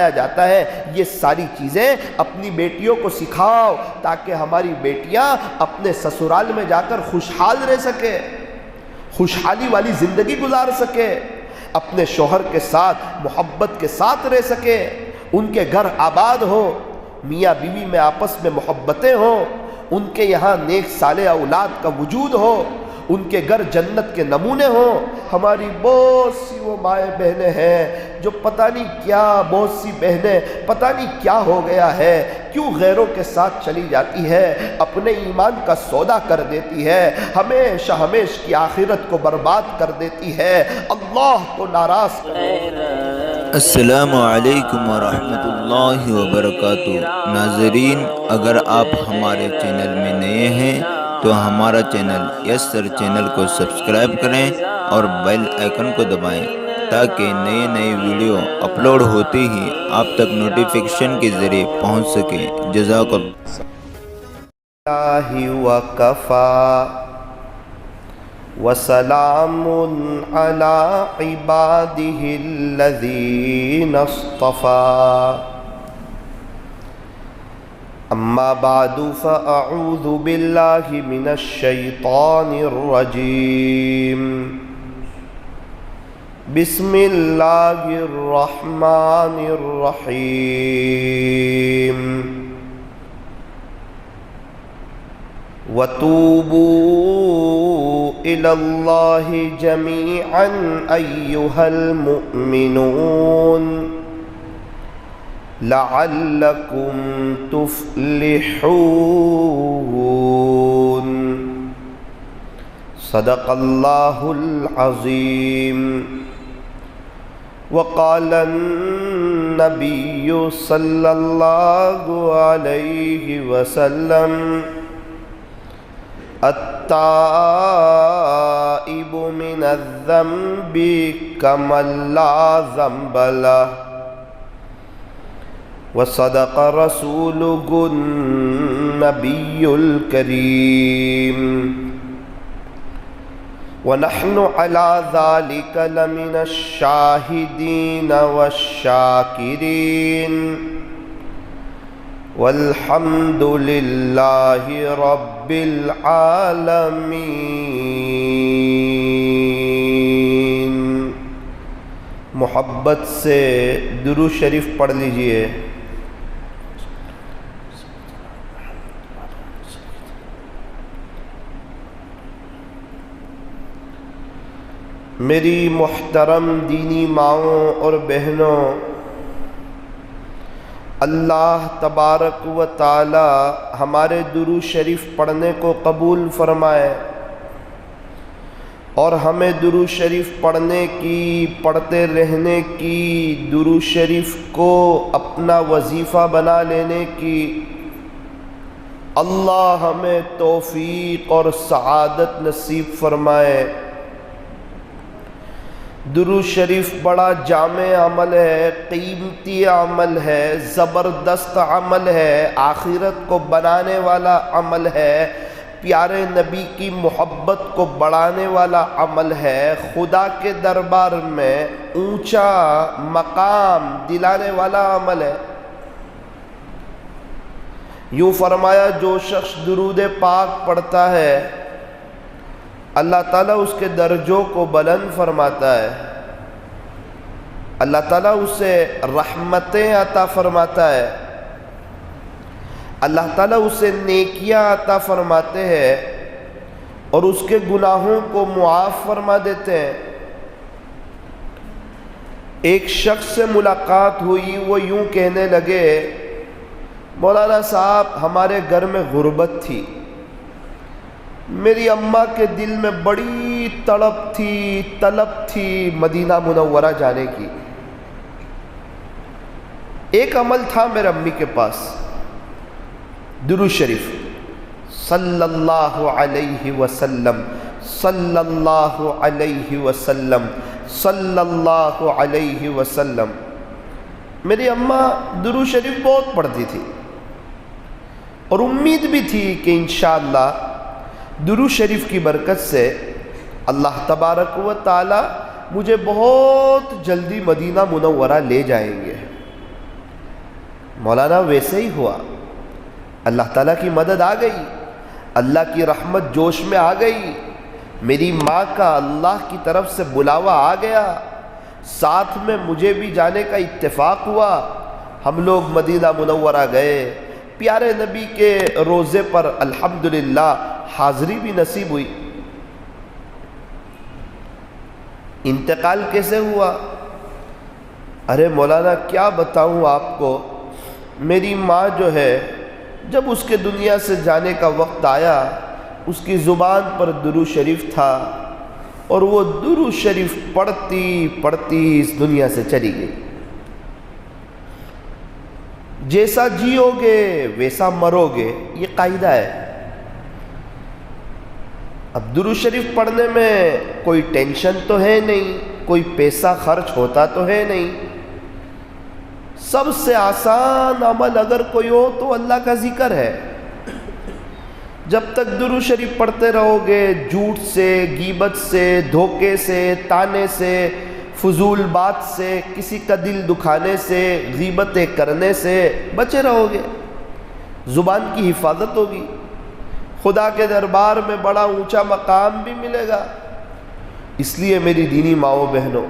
جاتا ہے۔ یہ ساری چیزیں اپنی بیٹیوں کو سکھاؤ تاکہ ہماری بیٹیاں اپنے سسرال میں جا کر خوشحال رہ سکے، خوشحالی والی زندگی گزار سکے، اپنے شوہر کے ساتھ محبت کے ساتھ رہ سکے، ان کے گھر آباد ہو، میاں بیوی میں آپس میں محبتیں ہوں، ان کے یہاں نیک صالح اولاد کا وجود ہو، ان کے گھر جنت کے نمونے ہوں۔ ہماری بہت سی وہ مائیں بہنیں ہیں جو پتہ نہیں کیا، بہت سی بہنیں پتہ نہیں کیا ہو گیا ہے، کیوں غیروں کے ساتھ چلی جاتی ہے، اپنے ایمان کا سودا کر دیتی ہے، ہمیشہ ہمیش کی آخرت کو برباد کر دیتی ہے، اللہ کو ناراض کر دیتی ہے۔ السلام علیکم ورحمۃ اللہ وبرکاتہ۔ ناظرین، اگر آپ ہمارے چینل میں نئے ہیں تو ہمارا چینل یس سر چینل کو سبسکرائب کریں اور بیل آئیکن کو دبائیں تاکہ نئے ویڈیو اپلوڈ ہوتے ہی آپ تک نوٹیفیکیشن کے ذریعے پہنچ سکے۔ جزاک اللہ وکفا وسلام علی عبادہ الذین اصطفى، اما بعد فاعوذ باللہ من الشیطان الرجیم، بسم اللہ الرحمن الرحیم، وَتُوبُوا إِلَى اللَّهِ جَمِيعًا أَيُّهَا الْمُؤْمِنُونَ لَعَلَّكُمْ تُفْلِحُونَ۔ صدق اللہ العظیم۔ وقال النبی صلی اللہ علیہ وسلم، التائب من الذنب کمن لا ذنب لہ، وصدق رسولہ النبی الکریم، ونحن على ذلك لمن الشاہدین والشاکرین، والحمد للہ رب العالمین۔ محبت سے درود شریف پڑھ لیجئے۔ میری محترم دینی ماؤں اور بہنوں، اللہ تبارک و تعالی ہمارے درود شریف پڑھنے کو قبول فرمائے اور ہمیں درود شریف پڑھنے کی، پڑھتے رہنے کی، درود شریف کو اپنا وظیفہ بنا لینے کی اللہ ہمیں توفیق اور سعادت نصیب فرمائے۔ درود شریف بڑا جامع عمل ہے، قیمتی عمل ہے، زبردست عمل ہے، آخرت کو بنانے والا عمل ہے، پیارے نبی کی محبت کو بڑھانے والا عمل ہے، خدا کے دربار میں اونچا مقام دلانے والا عمل ہے۔ یوں فرمایا، جو شخص درود پاک پڑھتا ہے اللہ تعالیٰ اس کے درجوں کو بلند فرماتا ہے، اللہ تعالیٰ اسے رحمتیں عطا فرماتا ہے، اللہ تعالیٰ اسے نیکیاں عطا فرماتے ہیں اور اس کے گناہوں کو معاف فرما دیتے ہیں۔ ایک شخص سے ملاقات ہوئی، وہ یوں کہنے لگے، مولانا صاحب ہمارے گھر میں غربت تھی، میری اماں کے دل میں بڑی طلب تھی مدینہ منورہ جانے کی۔ ایک عمل تھا میرے امی کے پاس، درود شریف صلی اللہ علیہ وسلم، صلی اللہ علیہ وسلم، صلی اللہ علیہ وسلم۔ میری اماں درود شریف بہت پڑھتی تھی اور امید بھی تھی کہ انشاءاللہ درود شریف کی برکت سے اللہ تبارک و تعالی مجھے بہت جلدی مدینہ منورہ لے جائیں گے۔ مولانا ویسے ہی ہوا، اللہ تعالیٰ کی مدد آ گئی، اللہ کی رحمت جوش میں آ گئی، میری ماں کا اللہ کی طرف سے بلاوا آ گیا، ساتھ میں مجھے بھی جانے کا اتفاق ہوا، ہم لوگ مدینہ منورہ گئے، پیارے نبی کے روزے پر الحمدللہ حاضری بھی نصیب ہوئی۔ انتقال کیسے ہوا؟ ارے مولانا کیا بتاؤں آپ کو، میری ماں جو ہے جب اس کے دنیا سے جانے کا وقت آیا، اس کی زبان پر درود شریف تھا اور وہ درود شریف پڑھتی پڑھتی اس دنیا سے چلی گئی۔ جیسا جیو گے ویسا مرو گے، یہ قاعدہ ہے۔ اب درود شریف پڑھنے میں کوئی ٹینشن تو ہے نہیں، کوئی پیسہ خرچ ہوتا تو ہے نہیں، سب سے آسان عمل اگر کوئی ہو تو اللہ کا ذکر ہے۔ جب تک درود شریف پڑھتے رہو گے، جھوٹ سے، غیبت سے، دھوکے سے، تانے سے، فضول بات سے، کسی کا دل دکھانے سے، غیبتیں کرنے سے بچے رہو گے، زبان کی حفاظت ہوگی، خدا کے دربار میں بڑا اونچا مقام بھی ملے گا۔ اس لیے میری دینی ماؤں بہنوں،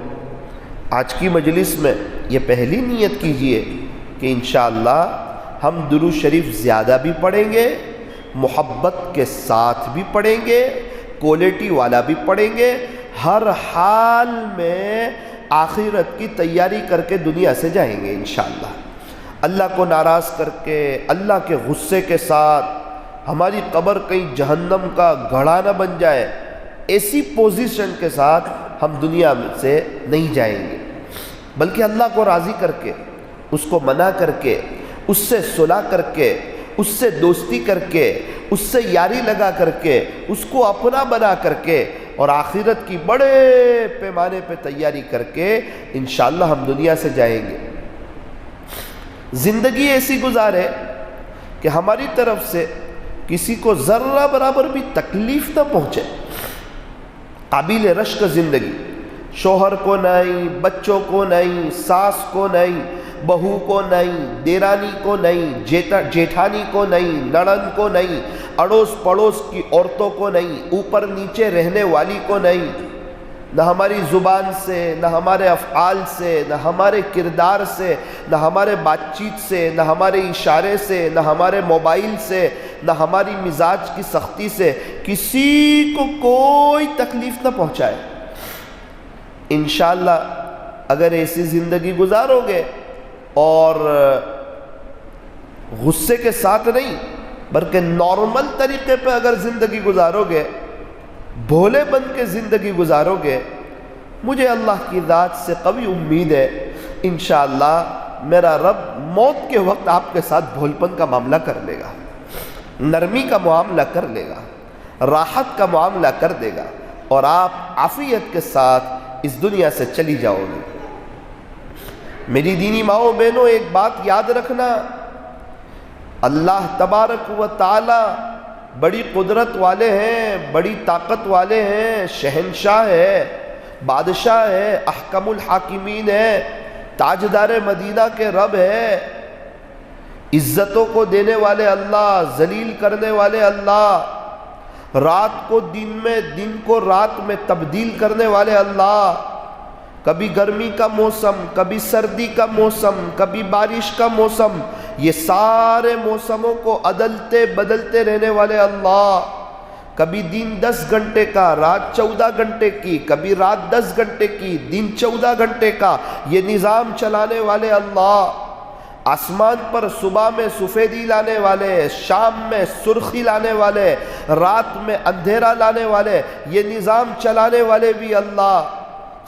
آج کی مجلس میں یہ پہلی نیت کیجئے کہ انشاءاللہ ہم درود شریف زیادہ بھی پڑھیں گے، محبت کے ساتھ بھی پڑھیں گے، کوالٹی والا بھی پڑھیں گے، ہر حال میں آخرت کی تیاری کر کے دنیا سے جائیں گے انشاءاللہ۔ اللہ کو ناراض کر کے، اللہ کے غصے کے ساتھ ہماری قبر کہیں جہنم کا گڑھا نہ بن جائے، ایسی پوزیشن کے ساتھ ہم دنیا سے نہیں جائیں گے، بلکہ اللہ کو راضی کر کے، اس کو منع کر کے، اس سے صلح کر کے، اس سے دوستی کر کے، اس سے یاری لگا کر کے، اس کو اپنا بنا کر کے، اور آخرت کی بڑے پیمانے پہ تیاری کر کے انشاءاللہ ہم دنیا سے جائیں گے۔ زندگی ایسی گزارے کہ ہماری طرف سے کسی کو ذرہ برابر بھی تکلیف نہ پہنچے، قابل رشک زندگی، شوہر کو نہیں، بچوں کو نہیں، ساس کو نہیں، بہو کو نہیں، دیرانی کو نہیں، جیٹھانی کو نہیں، نڑند کو نہیں، اڑوس پڑوس کی عورتوں کو نہیں، اوپر نیچے رہنے والی کو نہیں، نہ ہماری زبان سے، نہ ہمارے افعال سے، نہ ہمارے کردار سے، نہ ہمارے بات چیت سے، نہ ہمارے اشارے سے، نہ ہمارے موبائل سے، نہ ہماری مزاج کی سختی سے کسی کو کوئی تکلیف نہ پہنچائے۔ انشاءاللہ اگر ایسی زندگی گزارو گے اور غصے کے ساتھ نہیں بلکہ نارمل طریقے پہ اگر زندگی گزارو گے، بھولے بن کے زندگی گزارو گے، مجھے اللہ کی ذات سے قوی امید ہے انشاءاللہ میرا رب موت کے وقت آپ کے ساتھ بھولپن کا معاملہ کر لے گا، نرمی کا معاملہ کر لے گا، راحت کا معاملہ کر دے گا، اور آپ عافیت کے ساتھ اس دنیا سے چلی جاؤ گے۔ میری دینی ماؤں بہنوں، ایک بات یاد رکھنا، اللہ تبارک و تعالی بڑی قدرت والے ہیں، بڑی طاقت والے ہیں، شہنشاہ ہے، بادشاہ ہے، احکم الحاکمین ہے، تاجدار مدینہ کے رب ہے، عزتوں کو دینے والے اللہ، ذلیل کرنے والے اللہ، رات کو دن میں، دن کو رات میں تبدیل کرنے والے اللہ، کبھی گرمی کا موسم، کبھی سردی کا موسم، کبھی بارش کا موسم، یہ سارے موسموں کو عدلتے بدلتے رہنے والے اللہ، کبھی دن 10 گھنٹے کا، رات 14 گھنٹے کی، کبھی رات 10 گھنٹے کی، دن 14 گھنٹے کا، یہ نظام چلانے والے اللہ، آسمان پر صبح میں سفیدی لانے والے، شام میں سرخی لانے والے، رات میں اندھیرا لانے والے، یہ نظام چلانے والے بھی اللہ،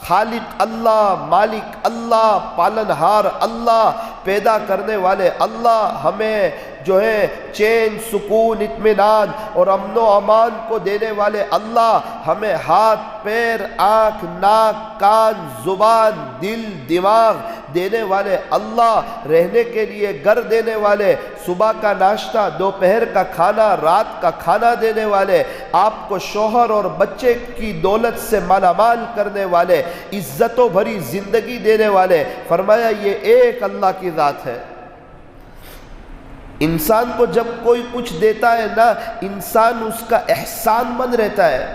خالق اللہ، مالک اللہ، پالنہار اللہ، پیدا کرنے والے اللہ، ہمیں جو ہے چین، سکون، اطمینان اور امن و امان کو دینے والے اللہ، ہمیں ہاتھ، پیر، آنکھ، ناک، کان، زبان، دل، دماغ دینے والے اللہ، رہنے کے لیے گھر دینے والے، صبح کا ناشتہ، دوپہر کا کھانا، رات کا کھانا دینے والے، آپ کو شوہر اور بچے کی دولت سے مالا مال کرنے والے، عزتوں بھری زندگی دینے والے، فرمایا یہ ایک اللہ کی ذات ہے۔ انسان کو جب کوئی کچھ دیتا ہے نا، انسان اس کا احسان مند رہتا ہے۔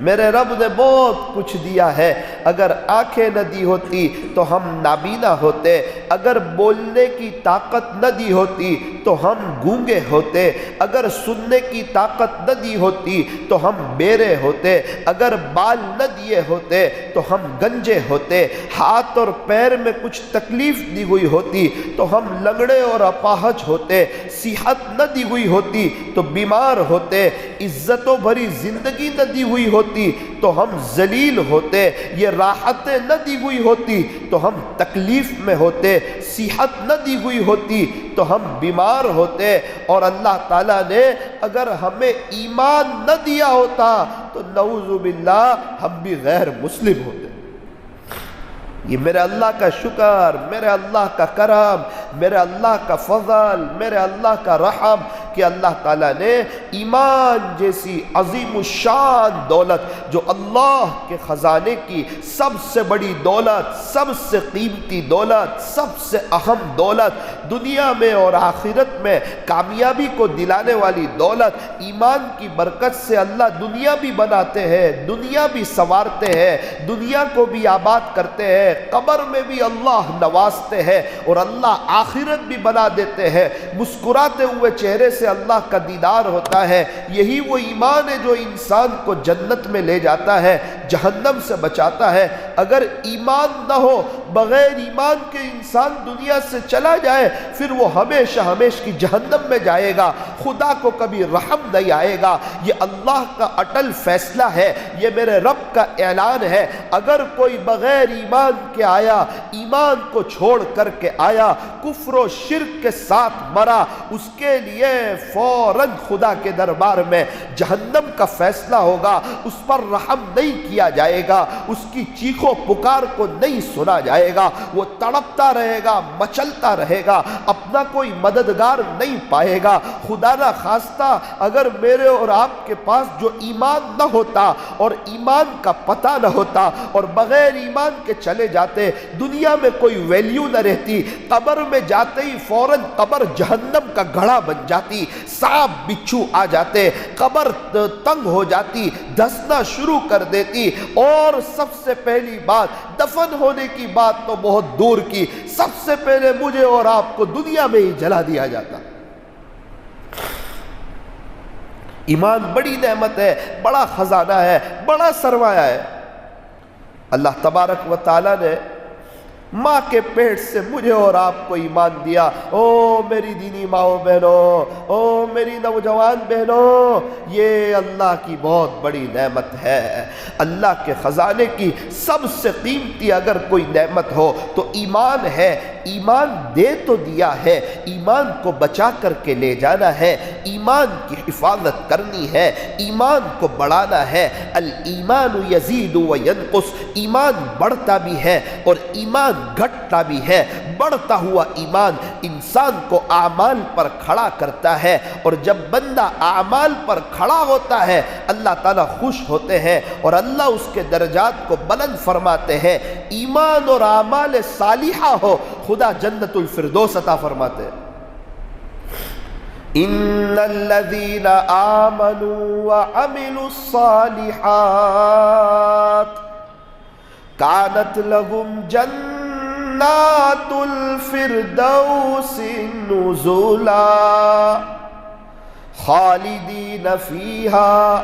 میرے رب نے بہت کچھ دیا ہے، اگر آنکھیں نہ دی ہوتی تو ہم نابینا ہوتے، اگر بولنے کی طاقت نہ دی ہوتی تو ہم گونگے ہوتے، اگر سننے کی طاقت نہ دی ہوتی تو ہم بیرے ہوتے، اگر بال نہ دیے ہوتے تو ہم گنجے ہوتے، ہاتھ اور پیر میں کچھ تکلیف دی ہوئی ہوتی تو ہم لنگڑے اور اپاہج ہوتے، صحت نہ دی ہوئی ہوتی تو بیمار ہوتے، عزتوں بھری زندگی نہ دی ہوئی ہوتی تو ہم ذلیل ہوتے، یہ راحتیں نہ دی ہوئی ہوتی تو ہم تکلیف میں ہوتے، صحت نہ دی ہوئی ہوتی تو ہم بیمار ہوتے، اور اللہ تعالیٰ نے اگر ہمیں ایمان نہ دیا ہوتا تو نعوذ باللہ ہم بھی غیر مسلم ہوتے۔ یہ میرے اللہ کا شکر، میرے اللہ کا کرم، میرے اللہ کا فضل، میرے اللہ کا رحم کہ اللہ تعالیٰ نے ایمان جیسی عظیم الشان دولت، جو اللہ کے خزانے کی سب سے بڑی دولت، سب سے قیمتی دولت، سب سے اہم دولت، دنیا میں اور آخرت میں کامیابی کو دلانے والی دولت، ایمان کی برکت سے اللہ دنیا بھی بناتے ہیں، دنیا بھی سنوارتے ہیں، دنیا کو بھی آباد کرتے ہیں، قبر میں بھی اللہ نوازتے ہیں، اور اللہ آخرت بھی بنا دیتے ہیں، مسکراتے ہوئے چہرے سے اللہ کا دیدار ہوتا ہے۔ یہی وہ ایمان ہے جو انسان کو جنت میں لے جاتا ہے، جہنم سے بچاتا ہے۔ اگر ایمان نہ ہو، بغیر ایمان کے انسان دنیا سے چلا جائے، پھر وہ ہمیشہ ہمیشہ کی جہنم میں جائے گا، خدا کو کبھی رحم نہیں آئے گا۔ یہ اللہ کا اٹل فیصلہ ہے، یہ میرے رب کا اعلان ہے۔ اگر کوئی بغیر ایمان کے آیا، ایمان کو چھوڑ کر کے آیا، کفر و شرک کے ساتھ مرا، اس کے لیے فوراً خدا کے دربار میں جہنم کا فیصلہ ہوگا، اس پر رحم نہیں کیا جائے گا، اس کی چیخ و پکار کو نہیں سنا جائے گا، وہ تڑپتا رہے گا، مچلتا رہے گا، اپنا کوئی مددگار نہیں پائے گا۔ خدا نہ خواستہ اگر میرے اور آپ کے پاس جو ایمان نہ ہوتا اور ایمان کا پتہ نہ ہوتا اور بغیر ایمان کے چلے جاتے، دنیا میں کوئی ویلیو نہ رہتی، قبر میں جاتے ہی فوراً قبر جہنم کا گڑھا بن جاتی، سانپ بچھو آ جاتے، قبر تنگ ہو جاتی، دھسنا شروع کر دیتی، اور سب سے پہلی بات دفن ہونے کی بات تو بہت دور کی، سب سے پہلے مجھے اور آپ کو دنیا میں ہی جلا دیا جاتا۔ ایمان بڑی نعمت ہے، بڑا خزانہ ہے، بڑا سرمایہ ہے۔ اللہ تبارک و تعالیٰ نے ماں کے پیٹ سے مجھے اور آپ کو ایمان دیا۔ او میری دینی ماؤں بہنوں، او میری نوجوان بہنوں، یہ اللہ کی بہت بڑی نعمت ہے۔ اللہ کے خزانے کی سب سے قیمتی اگر کوئی نعمت ہو تو ایمان ہے۔ ایمان دے تو دیا ہے، ایمان کو بچا کر کے لے جانا ہے، ایمان کی حفاظت کرنی ہے، ایمان کو بڑھانا ہے۔ الایمان یزید و ینقص، ایمان بڑھتا بھی ہے اور ایمان گھٹتا بھی ہے۔ بڑھتا ہوا ایمان انسان کو اعمال پر کھڑا کرتا ہے، اور جب بندہ اعمال پر کھڑا ہوتا ہے اللہ تعالیٰ خوش ہوتے ہیں اور اللہ اس کے درجات کو بلند فرماتے ہیں۔ ایمان اور اعمال صالحہ ہو، خدا جنت الفردوس عطا فرماتے ہیں۔ ان الذين آمنوا وعملوا الصالحات كانت لهم جنات الفردوس نزلا خالدين فيها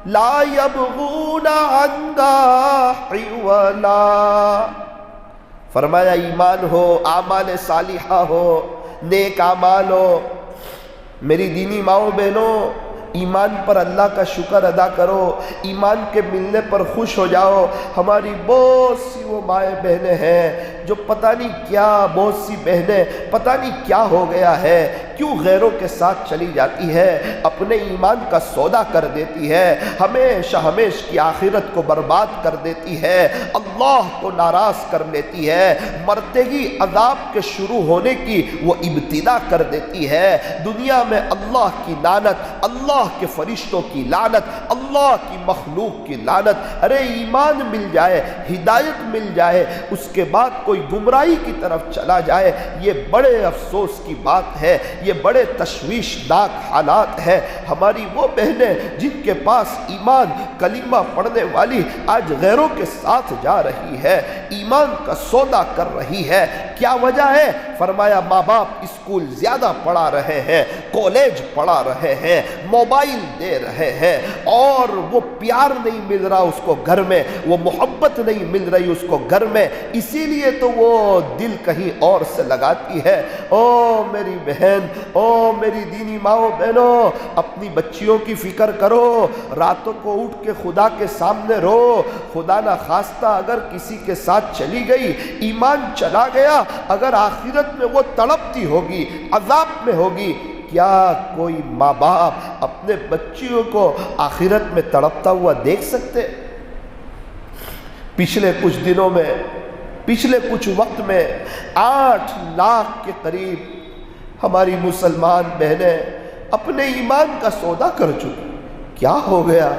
لا يبغون عنها حولا۔ فرمایا ایمان ہو، اعمال صالحہ ہو، نیک اعمال ہو۔ میری دینی ماؤں بہنوں، ایمان پر اللہ کا شکر ادا کرو، ایمان کے ملنے پر خوش ہو جاؤ۔ ہماری بہت سی وہ مائیں بہنیں ہیں جو پتہ نہیں کیا، بہت سی بہنیں پتہ نہیں کیا ہو گیا ہے، کیوں غیروں کے ساتھ چلی جاتی ہے، اپنے ایمان کا سودا کر دیتی ہے، ہمیشہ ہمیشہ کی آخرت کو برباد کر دیتی ہے، اللہ کو ناراض کر لیتی ہے، مرتے ہی عذاب کے شروع ہونے کی وہ ابتدا کر دیتی ہے۔ دنیا میں اللہ کی لعنت، اللہ کے فرشتوں کی لعنت، اللہ کی مخلوق کی لعنت۔ ارے ایمان مل جائے، ہدایت مل جائے، اس کے بعد کوئی گمراہی کی طرف چلا جائے، یہ بڑے افسوس کی بات ہے، یہ بڑے تشویشناک حالات ہیں۔ ہماری وہ بہنیں جن کے پاس ایمان کلمہ پڑھنے والی آج غیروں کے ساتھ جا رہی ہے، ایمان کا سودا کر رہی ہے، کیا وجہ ہے؟ فرمایا ماں باپ اسکول زیادہ پڑھا رہے ہیں، کالج پڑھا رہے ہیں، موبائل دے رہے ہیں، اور وہ پیار نہیں مل رہا اس کو گھر میں، وہ محبت نہیں مل رہی اس کو گھر میں، اسی لیے تو وہ دل کہیں اور سے لگاتی ہے۔ او میری بہن، او میری دینی ماؤں بہنوں، اپنی بچیوں کی فکر کرو، راتوں کو اٹھ کے خدا کے سامنے رو، خدا نہ خواستہ اگر کسی کے ساتھ چلی گئی، ایمان چلا گیا، اگر آخرت میں وہ تڑپتی ہوگی، عذاب میں ہوگی، کیا کوئی ماں باپ اپنے بچیوں کو آخرت میں تڑپتا ہوا دیکھ سکتے؟ پچھلے کچھ دنوں میں، پچھلے کچھ وقت میں 8 لاکھ کے قریب ہماری مسلمان بہنیں اپنے ایمان کا سودا کر چکی۔ کیا ہو گیا؟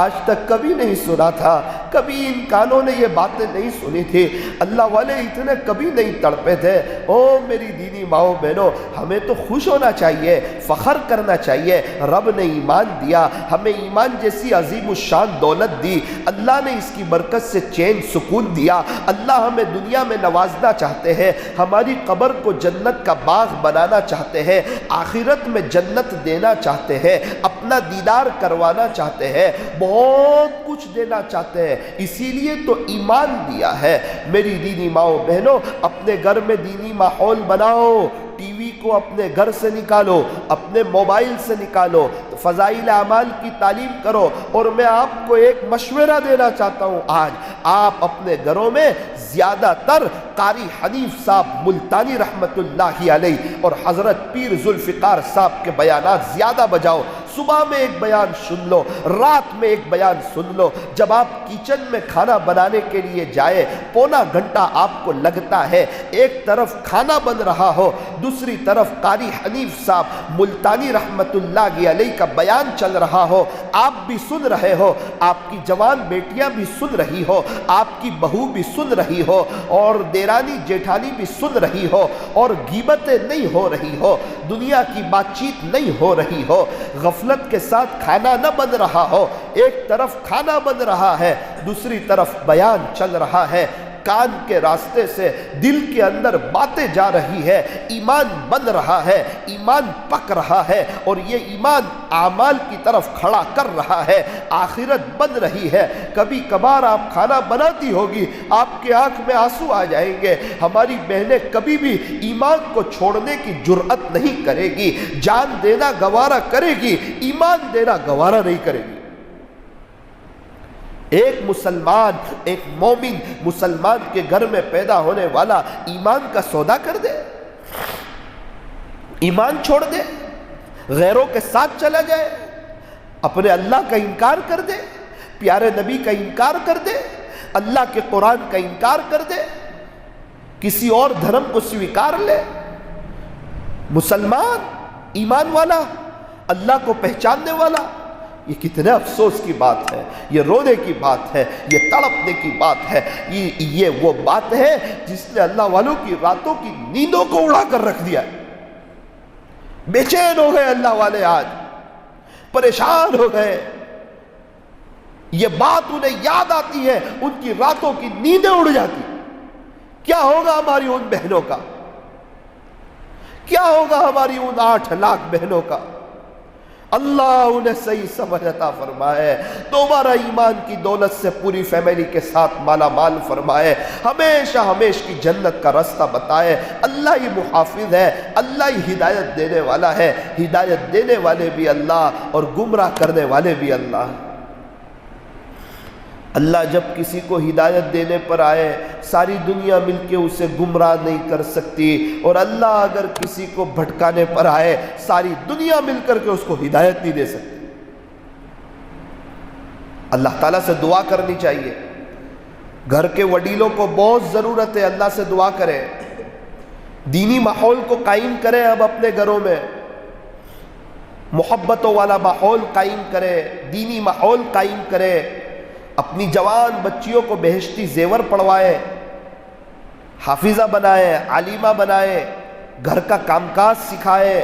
آج تک کبھی نہیں سنا تھا، کبھی ان کانوں نے یہ باتیں نہیں سنی تھی، اللہ والے اتنے کبھی نہیں تڑپے تھے۔ او میری دینی ماؤں بہنوں، ہمیں تو خوش ہونا چاہیے، فخر کرنا چاہیے، رب نے ایمان دیا، ہمیں ایمان جیسی عظیم الشان دولت دی، اللہ نے اس کی برکت سے چین سکون دیا، اللہ ہمیں دنیا میں نوازنا چاہتے ہیں، ہماری قبر کو جنت کا باغ بنانا چاہتے ہیں، آخرت میں جنت دینا چاہتے ہیں، اپنا دیدار کروانا چاہتے ہیں، بہت کچھ دینا چاہتے ہیں، اسی لیے تو ایمان دیا ہے۔ میری دینی ماؤں بہنوں، اپنے گھر میں دینی ماحول بناؤ، ٹی وی کو اپنے گھر سے نکالو، اپنے موبائل سے نکالو، فضائل اعمال کی تعلیم کرو، اور میں آپ کو ایک مشورہ دینا چاہتا ہوں، آج آپ اپنے گھروں میں زیادہ تر قاری حنیف صاحب ملتانی رحمت اللہ علیہ اور حضرت پیر ذوالفقار صاحب کے بیانات زیادہ بجاؤ۔ صبح میں ایک بیان سن لو، رات میں ایک بیان سن لو، جب آپ کچن میں کھانا بنانے کے لیے جائے، پونا گھنٹہ آپ کو لگتا ہے، ایک طرف کھانا بن رہا ہو، دوسری طرف قاری حنیف صاحب ملتانی رحمت اللہ علیہ کا بیان چل رہا ہو، آپ بھی سن رہے ہو، آپ کی جوان بیٹیاں بھی سن رہی ہو، آپ کی بہو بھی سن رہی ہو، اور دیرانی جیٹھانی بھی سن رہی ہو، اور غیبتیں نہیں ہو رہی ہو، دنیا کی بات چیت نہیں ہو رہی ہو، غفلت کے ساتھ کھانا نہ بن رہا ہو، ایک طرف کھانا بن رہا ہے، دوسری طرف بیان چل رہا ہے، کان کے راستے سے دل کے اندر باتیں جا رہی ہے، ایمان بن رہا ہے، ایمان پک رہا ہے، اور یہ ایمان اعمال کی طرف کھڑا کر رہا ہے، آخرت بن رہی ہے۔ کبھی کبھار آپ کھانا بناتی ہوگی، آپ کے آنکھ میں آنسو آ جائیں گے، ہماری بہنیں کبھی بھی ایمان کو چھوڑنے کی جرأت نہیں کرے گی، جان دینا گوارا کرے گی، ایمان دینا گوارا نہیں کرے گی۔ ایک مسلمان، ایک مومن مسلمان کے گھر میں پیدا ہونے والا ایمان کا سودا کر دے، ایمان چھوڑ دے، غیروں کے ساتھ چلا جائے، اپنے اللہ کا انکار کر دے، پیارے نبی کا انکار کر دے، اللہ کے قرآن کا انکار کر دے، کسی اور دھرم کو سویکار لے، مسلمان، ایمان والا، اللہ کو پہچاننے والا، یہ کتنے افسوس کی بات ہے، یہ رونے کی بات ہے، یہ تڑپنے کی بات ہے، یہ وہ بات ہے جس نے اللہ والوں کی راتوں کی نیندوں کو اڑا کر رکھ دیا ہے۔ بے چین ہو گئے اللہ والے، آج پریشان ہو گئے، یہ بات انہیں یاد آتی ہے، ان کی راتوں کی نیندیں اڑ جاتی۔ کیا ہوگا ہماری ان بہنوں کا؟ کیا ہوگا ہماری ان 8 لاکھ بہنوں کا؟ اللہ انہیں صحیح سمجھ عطا فرمائے، دوبارہ ایمان کی دولت سے پوری فیملی کے ساتھ مالا مال فرمائے، ہمیشہ ہمیشہ کی جنت کا راستہ بتائے۔ اللہ ہی محافظ ہے، اللہ ہی ہدایت دینے والا ہے، ہدایت دینے والے بھی اللہ اور گمراہ کرنے والے بھی اللہ۔ اللہ جب کسی کو ہدایت دینے پر آئے، ساری دنیا مل کے اسے گمراہ نہیں کر سکتی، اور اللہ اگر کسی کو بھٹکانے پر آئے، ساری دنیا مل کر کے اس کو ہدایت نہیں دے سکتی۔ اللہ تعالیٰ سے دعا کرنی چاہیے، گھر کے وڈیلوں کو بہت ضرورت ہے، اللہ سے دعا کریں، دینی ماحول کو قائم کریں، اب اپنے گھروں میں محبتوں والا ماحول قائم کریں، دینی ماحول قائم کریں، اپنی جوان بچیوں کو بہشتی زیور پڑھوائے، حافظہ بنائے، عالمہ بنائے، گھر کا کام کاج سکھائے،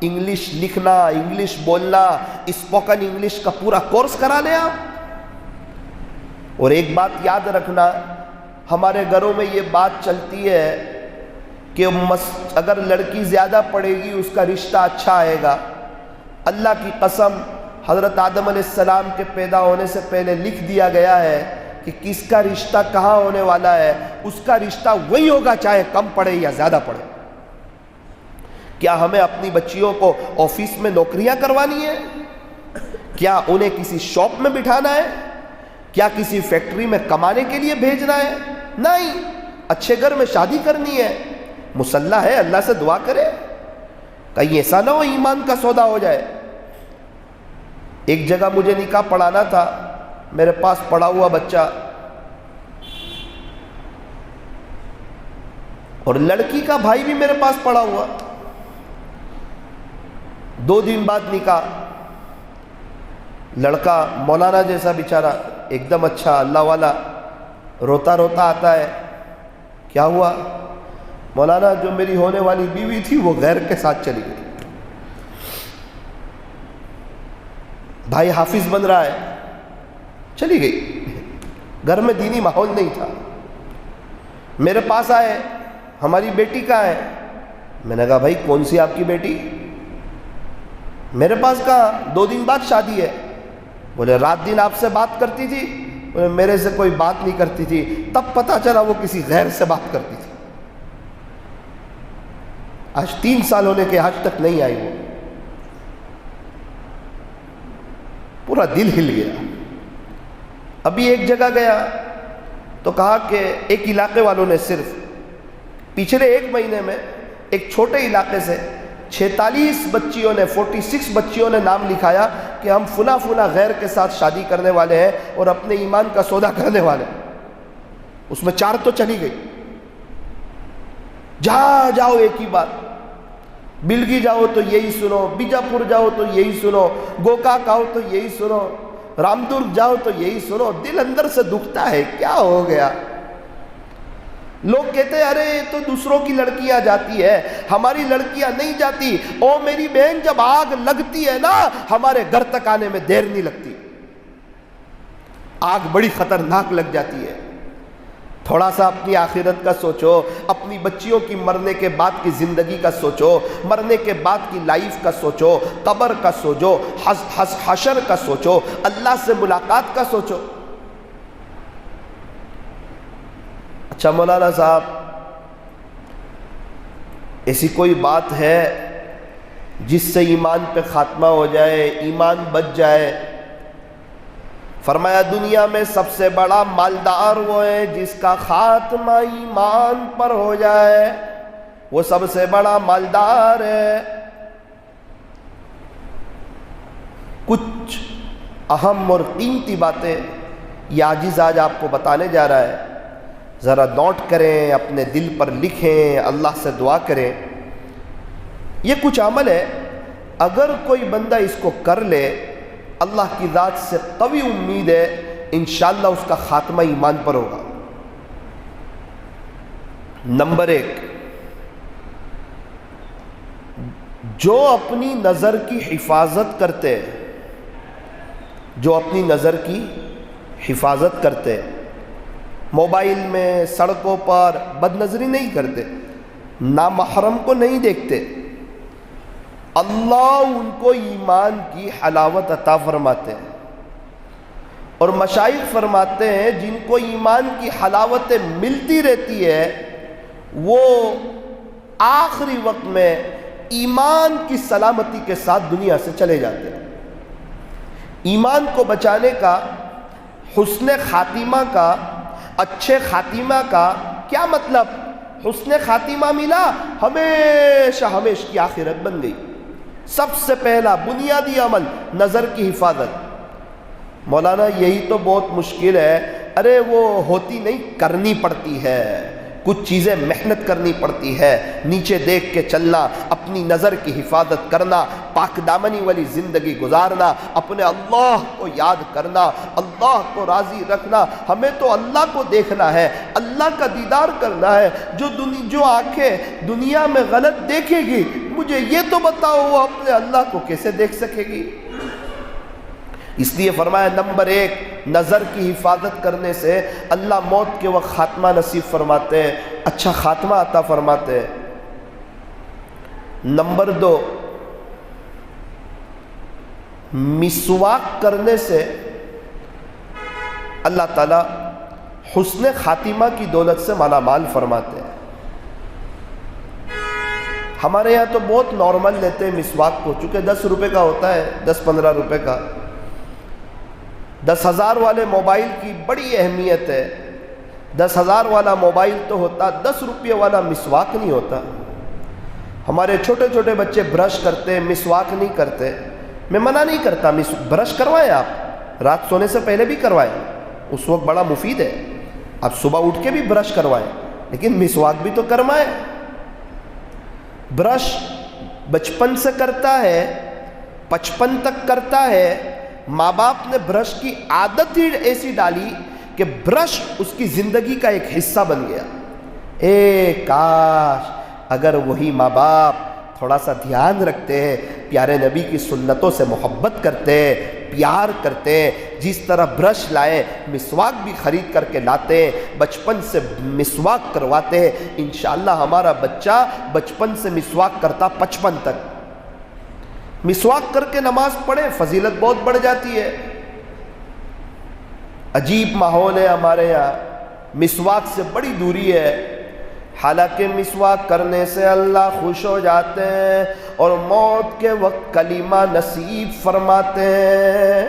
انگلش لکھنا، انگلش بولنا، اسپوکن انگلش کا پورا کورس کرا لیں آپ۔ اور ایک بات یاد رکھنا، ہمارے گھروں میں یہ بات چلتی ہے کہ اگر لڑکی زیادہ پڑھے گی اس کا رشتہ اچھا آئے گا۔ اللہ کی قسم، حضرت آدم علیہ السلام کے پیدا ہونے سے پہلے لکھ دیا گیا ہے کہ کس کا رشتہ کہاں ہونے والا ہے، اس کا رشتہ وہی ہوگا چاہے کم پڑھے یا زیادہ پڑھے۔ کیا ہمیں اپنی بچیوں کو آفس میں نوکریاں کروانی ہے؟ کیا انہیں کسی شاپ میں بٹھانا ہے؟ کیا کسی فیکٹری میں کمانے کے لیے بھیجنا ہے؟ نہیں، اچھے گھر میں شادی کرنی ہے، مسلح ہے، اللہ سے دعا کرے کہیں ایسا نہ ہو ایمان کا سودا ہو جائے۔ ایک جگہ مجھے نکاح پڑھانا تھا، میرے پاس پڑھا ہوا بچہ اور لڑکی کا بھائی بھی میرے پاس پڑھا ہوا، 2 دن بعد نکاح۔ لڑکا مولانا جیسا بیچارہ، ایک دم اچھا اللہ والا، روتا روتا آتا ہے، کیا ہوا؟ مولانا جو میری ہونے والی بیوی تھی وہ غیر کے ساتھ چلی گئی۔ بھائی حافظ بن رہا ہے، چلی گئی، گھر میں دینی ماحول نہیں تھا۔ میرے پاس آئے، ہماری بیٹی کہاں ہے؟ میں نے کہا بھائی کون سی آپ کی بیٹی؟ میرے پاس کہاں، 2 دن بعد شادی ہے۔ بولے رات دن آپ سے بات کرتی تھی؟ بولے میرے سے کوئی بات نہیں کرتی تھی، تب پتہ چلا وہ کسی غیر سے بات کرتی تھی۔ آج 3 سال ہونے کے آج تک نہیں آئی وہ، پورا دل ہل گیا۔ ابھی ایک جگہ گیا تو کہا کہ ایک علاقے والوں نے صرف پچھلے 1 مہینے میں ایک چھوٹے علاقے سے 46 بچیوں نے 46 بچیوں نے نام لکھایا کہ ہم فلاں فلاں غیر کے ساتھ شادی کرنے والے ہیں اور اپنے ایمان کا سودا کرنے والے ہیں۔ اس میں 4 تو چلی گئی۔ جہاں جاؤ ایک ہی بات، بلگی جاؤ تو یہی سنو، بیجاپور جاؤ تو یہی سنو، گوکاک آؤ تو یہی سنو، رام دورگ جاؤ تو یہی سنو۔ دل اندر سے دکھتا ہے کیا ہو گیا؟ لوگ کہتے ہیں ارے تو دوسروں کی لڑکیاں جاتی ہے، ہماری لڑکیاں نہیں جاتی۔ او میری بہن، جب آگ لگتی ہے نا ہمارے گھر تک آنے میں دیر نہیں لگتی، آگ بڑی خطرناک لگ جاتی ہے۔ تھوڑا سا اپنی آخرت کا سوچو، اپنی بچیوں کی مرنے کے بعد کی زندگی کا سوچو، مرنے کے بعد کی لائف کا سوچو، قبر کا سوچو، حشر کا سوچو، اللہ سے ملاقات کا سوچو۔ اچھا مولانا صاحب، ایسی کوئی بات ہے جس سے ایمان پہ خاتمہ ہو جائے، ایمان بچ جائے؟ فرمایا دنیا میں سب سے بڑا مالدار وہ ہے جس کا خاتمہ ایمان پر ہو جائے، وہ سب سے بڑا مالدار ہے۔ کچھ اہم اور قیمتی باتیں یہ عاجز آج آپ کو بتانے جا رہا ہے، ذرا نوٹ کریں، اپنے دل پر لکھیں، اللہ سے دعا کریں۔ یہ کچھ عمل ہے، اگر کوئی بندہ اس کو کر لے، اللہ کی ذات سے قوی امید ہے انشاءاللہ اس کا خاتمہ ایمان پر ہوگا۔ نمبر 1، جو اپنی نظر کی حفاظت کرتے، جو اپنی نظر کی حفاظت کرتے، موبائل میں، سڑکوں پر بد نظری نہیں کرتے، نامحرم کو نہیں دیکھتے، اللہ ان کو ایمان کی حلاوت عطا فرماتے ہیں۔ اور مشائخ فرماتے ہیں جن کو ایمان کی حلاوتیں ملتی رہتی ہے وہ آخری وقت میں ایمان کی سلامتی کے ساتھ دنیا سے چلے جاتے ہیں۔ ایمان کو بچانے کا، حسن خاتمہ کا، اچھے خاتمہ کا کیا مطلب؟ حسن خاتمہ ملا، ہمیشہ ہمیشہ کی آخرت بن گئی۔ سب سے پہلا بنیادی عمل نظر کی حفاظت۔ مولانا یہی تو بہت مشکل ہے، ارے وہ ہوتی نہیں، کرنی پڑتی ہے، کچھ چیزیں محنت کرنی پڑتی ہے، نیچے دیکھ کے چلنا، اپنی نظر کی حفاظت کرنا، پاک دامنی والی زندگی گزارنا، اپنے اللہ کو یاد کرنا، اللہ کو راضی رکھنا۔ ہمیں تو اللہ کو دیکھنا ہے، اللہ کا دیدار کرنا ہے۔ جو آنکھیں دنیا میں غلط دیکھے گی مجھے یہ تو بتاؤ وہ اپنے اللہ کو کیسے دیکھ سکے گی؟ اس لیے فرمایا نمبر 1 نظر کی حفاظت کرنے سے اللہ موت کے وقت خاتمہ نصیب فرماتے ہیں، اچھا خاتمہ عطا فرماتے ہیں۔ نمبر 2 مسواک کرنے سے اللہ تعالیٰ حسن خاتمہ کی دولت سے مالا مال فرماتے ہیں۔ ہمارے یہاں تو بہت نارمل لیتے ہیں مسواک کو، چونکہ 10 روپے کا ہوتا ہے، 10-15 روپے کا۔ 10,000 والے موبائل کی بڑی اہمیت ہے۔ 10,000 والا موبائل تو ہوتا، 10 روپے والا مسواک نہیں ہوتا۔ ہمارے چھوٹے چھوٹے بچے برش کرتے ہیں، مسواک نہیں کرتے۔ میں منع نہیں کرتا، برش کروائیں، آپ رات سونے سے پہلے بھی کروائیں، اس وقت بڑا مفید ہے۔ آپ صبح اٹھ کے بھی برش کروائیں، لیکن مسواک بھی تو کروائیں۔ برش بچپن سے کرتا ہے، 55 تک کرتا ہے۔ ماں باپ نے برش کی عادت ہی ایسی ڈالی کہ برش اس کی زندگی کا ایک حصہ بن گیا۔ کاش اگر وہی ماں باپ تھوڑا سا دھیان رکھتے ہیں، پیارے نبی کی سنتوں سے محبت کرتے ہیں، پیار کرتے ہیں، جس طرح برش لائے مسواک بھی خرید کر کے لاتے ہیں، بچپن سے مسواک کرواتے ہیں، انشاءاللہ ہمارا بچہ بچپن سے مسواک کرتا 55 تک۔ مسواک کر کے نماز پڑھے، فضیلت بہت بڑھ جاتی ہے۔ عجیب ماحول ہے ہمارے یہاں، مسواک سے بڑی دوری ہے، حالانکہ مسواک کرنے سے اللہ خوش ہو جاتے ہیں اور موت کے وقت کلمہ نصیب فرماتے ہیں۔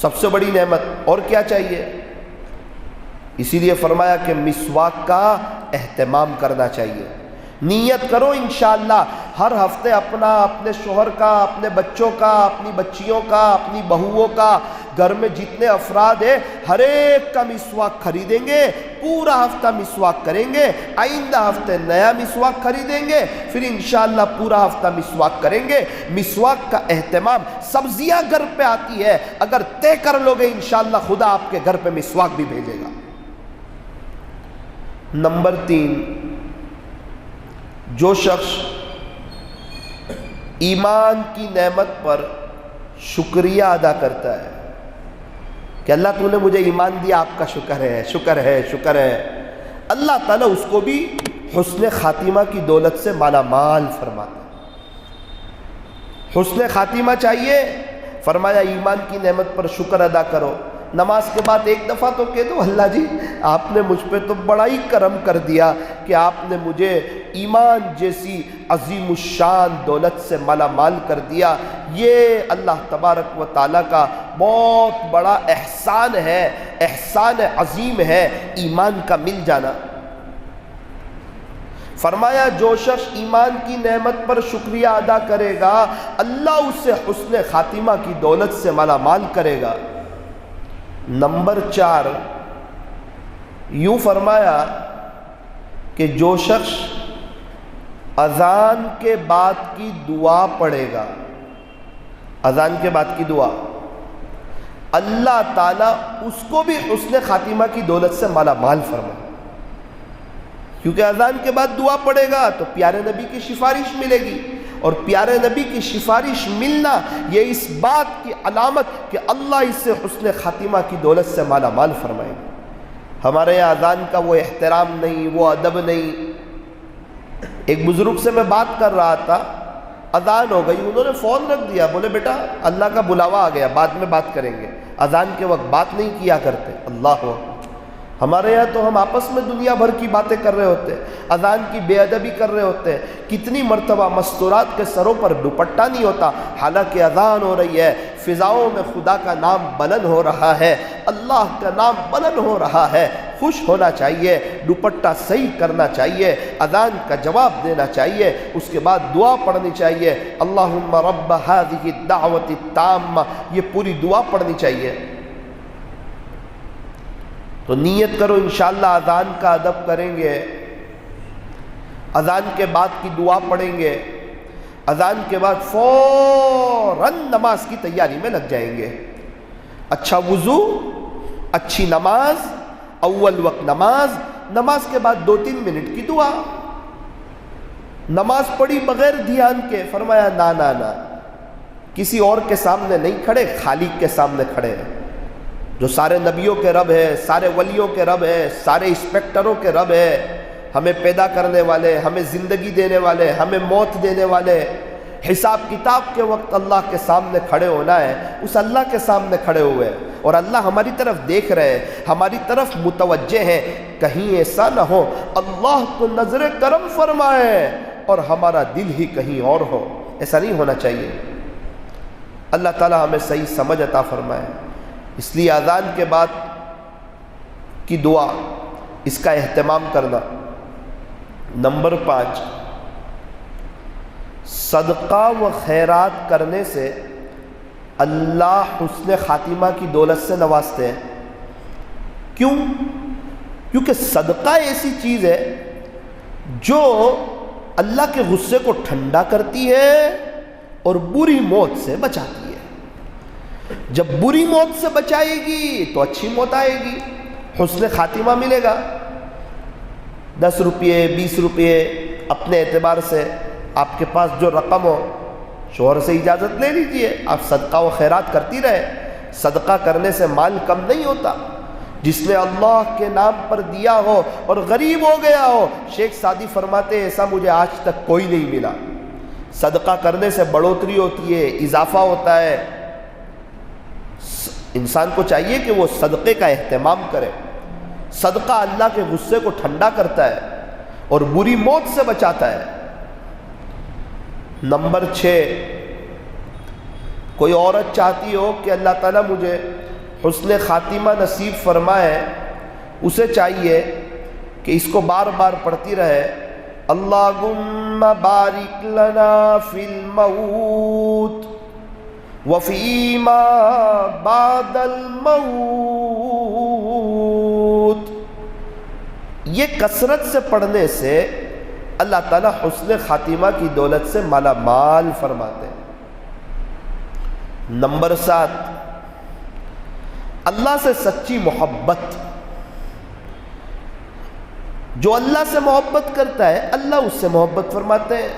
سب سے بڑی نعمت، اور کیا چاہیے؟ اسی لیے فرمایا کہ مسواک کا اہتمام کرنا چاہیے۔ نیت کرو انشاءاللہ ہر ہفتے اپنے شوہر کا، اپنے بچوں کا، اپنی بچیوں کا، اپنی بہوؤں کا، گھر میں جتنے افراد ہیں ہر ایک کا مسواک خریدیں گے، پورا ہفتہ مسواک کریں گے، آئندہ ہفتے نیا مسواک خریدیں گے، پھر انشاءاللہ پورا ہفتہ مسواک کریں گے۔ مسواک کا اہتمام، سبزیاں گھر پہ آتی ہے، اگر طے کر لو گے انشاءاللہ خدا آپ کے گھر پہ مسواک بھی بھیجے گا۔ نمبر 3 جو شخص ایمان کی نعمت پر شکریہ ادا کرتا ہے کہ اللہ تو نے مجھے ایمان دیا، آپ کا شکر ہے، شکر ہے، شکر ہے، اللہ تعالیٰ اس کو بھی حسن خاتمہ کی دولت سے مالا مال فرماتا ہے۔ حسن خاتمہ چاہیے، فرمایا ایمان کی نعمت پر شکر ادا کرو۔ نماز کے بعد ایک دفعہ تو کہہ دو اللہ جی آپ نے مجھ پہ تو بڑا ہی کرم کر دیا کہ آپ نے مجھے ایمان جیسی عظیم الشان دولت سے مالا مال کر دیا۔ یہ اللہ تبارک و تعالیٰ کا بہت بڑا احسان ہے، احسان عظیم ہے ایمان کا مل جانا۔ فرمایا جو شخص ایمان کی نعمت پر شکریہ ادا کرے گا اللہ اسے حسن خاتمہ کی دولت سے مالا مال کرے گا۔ نمبر 4 یوں فرمایا کہ جو شخص اذان کے بعد کی دعا پڑھے گا، اذان کے بعد کی دعا، اللہ تعالیٰ اس کو بھی حسن خاتمہ کی دولت سے مالا مال فرمائے۔ کیونکہ اذان کے بعد دعا پڑھے گا تو پیارے نبی کی سفارش ملے گی، اور پیارے نبی کی سفارش ملنا یہ اس بات کی علامت کہ اللہ اس سے حسن خاتمہ کی دولت سے مالا مال فرمائے گا۔ ہمارے یہاں اذان کا وہ احترام نہیں، وہ ادب نہیں۔ ایک بزرگ سے میں بات کر رہا تھا، اذان ہو گئی، انہوں نے فون رکھ دیا، بولے بیٹا اللہ کا بلاوا آ گیا، بعد میں بات کریں گے، اذان کے وقت بات نہیں کیا کرتے۔ اللہ اکبر۔ ہمارے یہاں تو ہم آپس میں دنیا بھر کی باتیں کر رہے ہوتے ہیں، اذان کی بے ادبی کر رہے ہوتے ہیں، کتنی مرتبہ مستورات کے سروں پر دوپٹہ نہیں ہوتا، حالانکہ اذان ہو رہی ہے، فضاؤں میں خدا کا نام بلند ہو رہا ہے، اللہ کا نام بلند ہو رہا ہے، خوش ہونا چاہیے، دوپٹہ صحیح کرنا چاہیے، اذان کا جواب دینا چاہیے، اس کے بعد دعا پڑھنی چاہیے، اللہم رب هذه الدعوة التامة، یہ پوری دعا پڑھنی چاہیے۔ تو نیت کرو انشاءاللہ اذان کا ادب کریں گے، اذان کے بعد کی دعا پڑھیں گے، اذان کے بعد فوراً نماز کی تیاری میں لگ جائیں گے۔ اچھا وضو، اچھی نماز، اول وقت نماز، نماز کے بعد 2-3 منٹ کی دعا۔ نماز پڑھی بغیر دھیان کے، فرمایا نا نا نا، کسی اور کے سامنے نہیں کھڑے، خالق کے سامنے کھڑے ہیں، جو سارے نبیوں کے رب ہے، سارے ولیوں کے رب ہے، سارے انسپیکٹروں کے رب ہے، ہمیں پیدا کرنے والے، ہمیں زندگی دینے والے، ہمیں موت دینے والے۔ حساب کتاب کے وقت اللہ کے سامنے کھڑے ہونا ہے، اس اللہ کے سامنے کھڑے ہوئے ہیں، اور اللہ ہماری طرف دیکھ رہے ہیں، ہماری طرف متوجہ ہیں۔ کہیں ایسا نہ ہو اللہ تو نظر کرم فرمائے اور ہمارا دل ہی کہیں اور ہو، ایسا نہیں ہونا چاہیے۔ اللہ تعالی ہمیں صحیح سمجھ عطا فرمائے۔ اس لیے اذان کے بعد کی دعا، اس کا اہتمام کرنا۔ نمبر 5، صدقہ و خیرات کرنے سے اللہ حسن خاتمہ کی دولت سے نوازتے ہیں۔ کیوں؟ کیونکہ صدقہ ایسی چیز ہے جو اللہ کے غصے کو ٹھنڈا کرتی ہے اور بری موت سے بچاتی ہے۔ جب بری موت سے بچائے گی تو اچھی موت آئے گی، حسن خاتمہ ملے گا۔ 10 روپے 20 روپے اپنے اعتبار سے آپ کے پاس جو رقم ہو، شوہر سے اجازت لے لیجئے، آپ صدقہ و خیرات کرتی رہے۔ صدقہ کرنے سے مال کم نہیں ہوتا۔ جس نے اللہ کے نام پر دیا ہو اور غریب ہو گیا ہو، شیخ سعدی فرماتے ہیں ایسا مجھے آج تک کوئی نہیں ملا۔ صدقہ کرنے سے بڑھوتری ہوتی ہے، اضافہ ہوتا ہے۔ انسان کو چاہیے کہ وہ صدقے کا اہتمام کرے۔ صدقہ اللہ کے غصے کو ٹھنڈا کرتا ہے اور بری موت سے بچاتا ہے۔ نمبر 6، کوئی عورت چاہتی ہو کہ اللہ تعالیٰ مجھے حسن خاتمہ نصیب فرمائے، اسے چاہیے کہ اس کو بار بار پڑھتی رہے، اللہم بارک لنا فی الموت وفی ما بعد الموت۔ یہ کثرت سے پڑھنے سے اللہ تعالیٰ حسن خاتمہ کی دولت سے مالا مال فرماتے ہیں۔ نمبر 7، اللہ سے سچی محبت۔ جو اللہ سے محبت کرتا ہے اللہ اس سے محبت فرماتے ہیں۔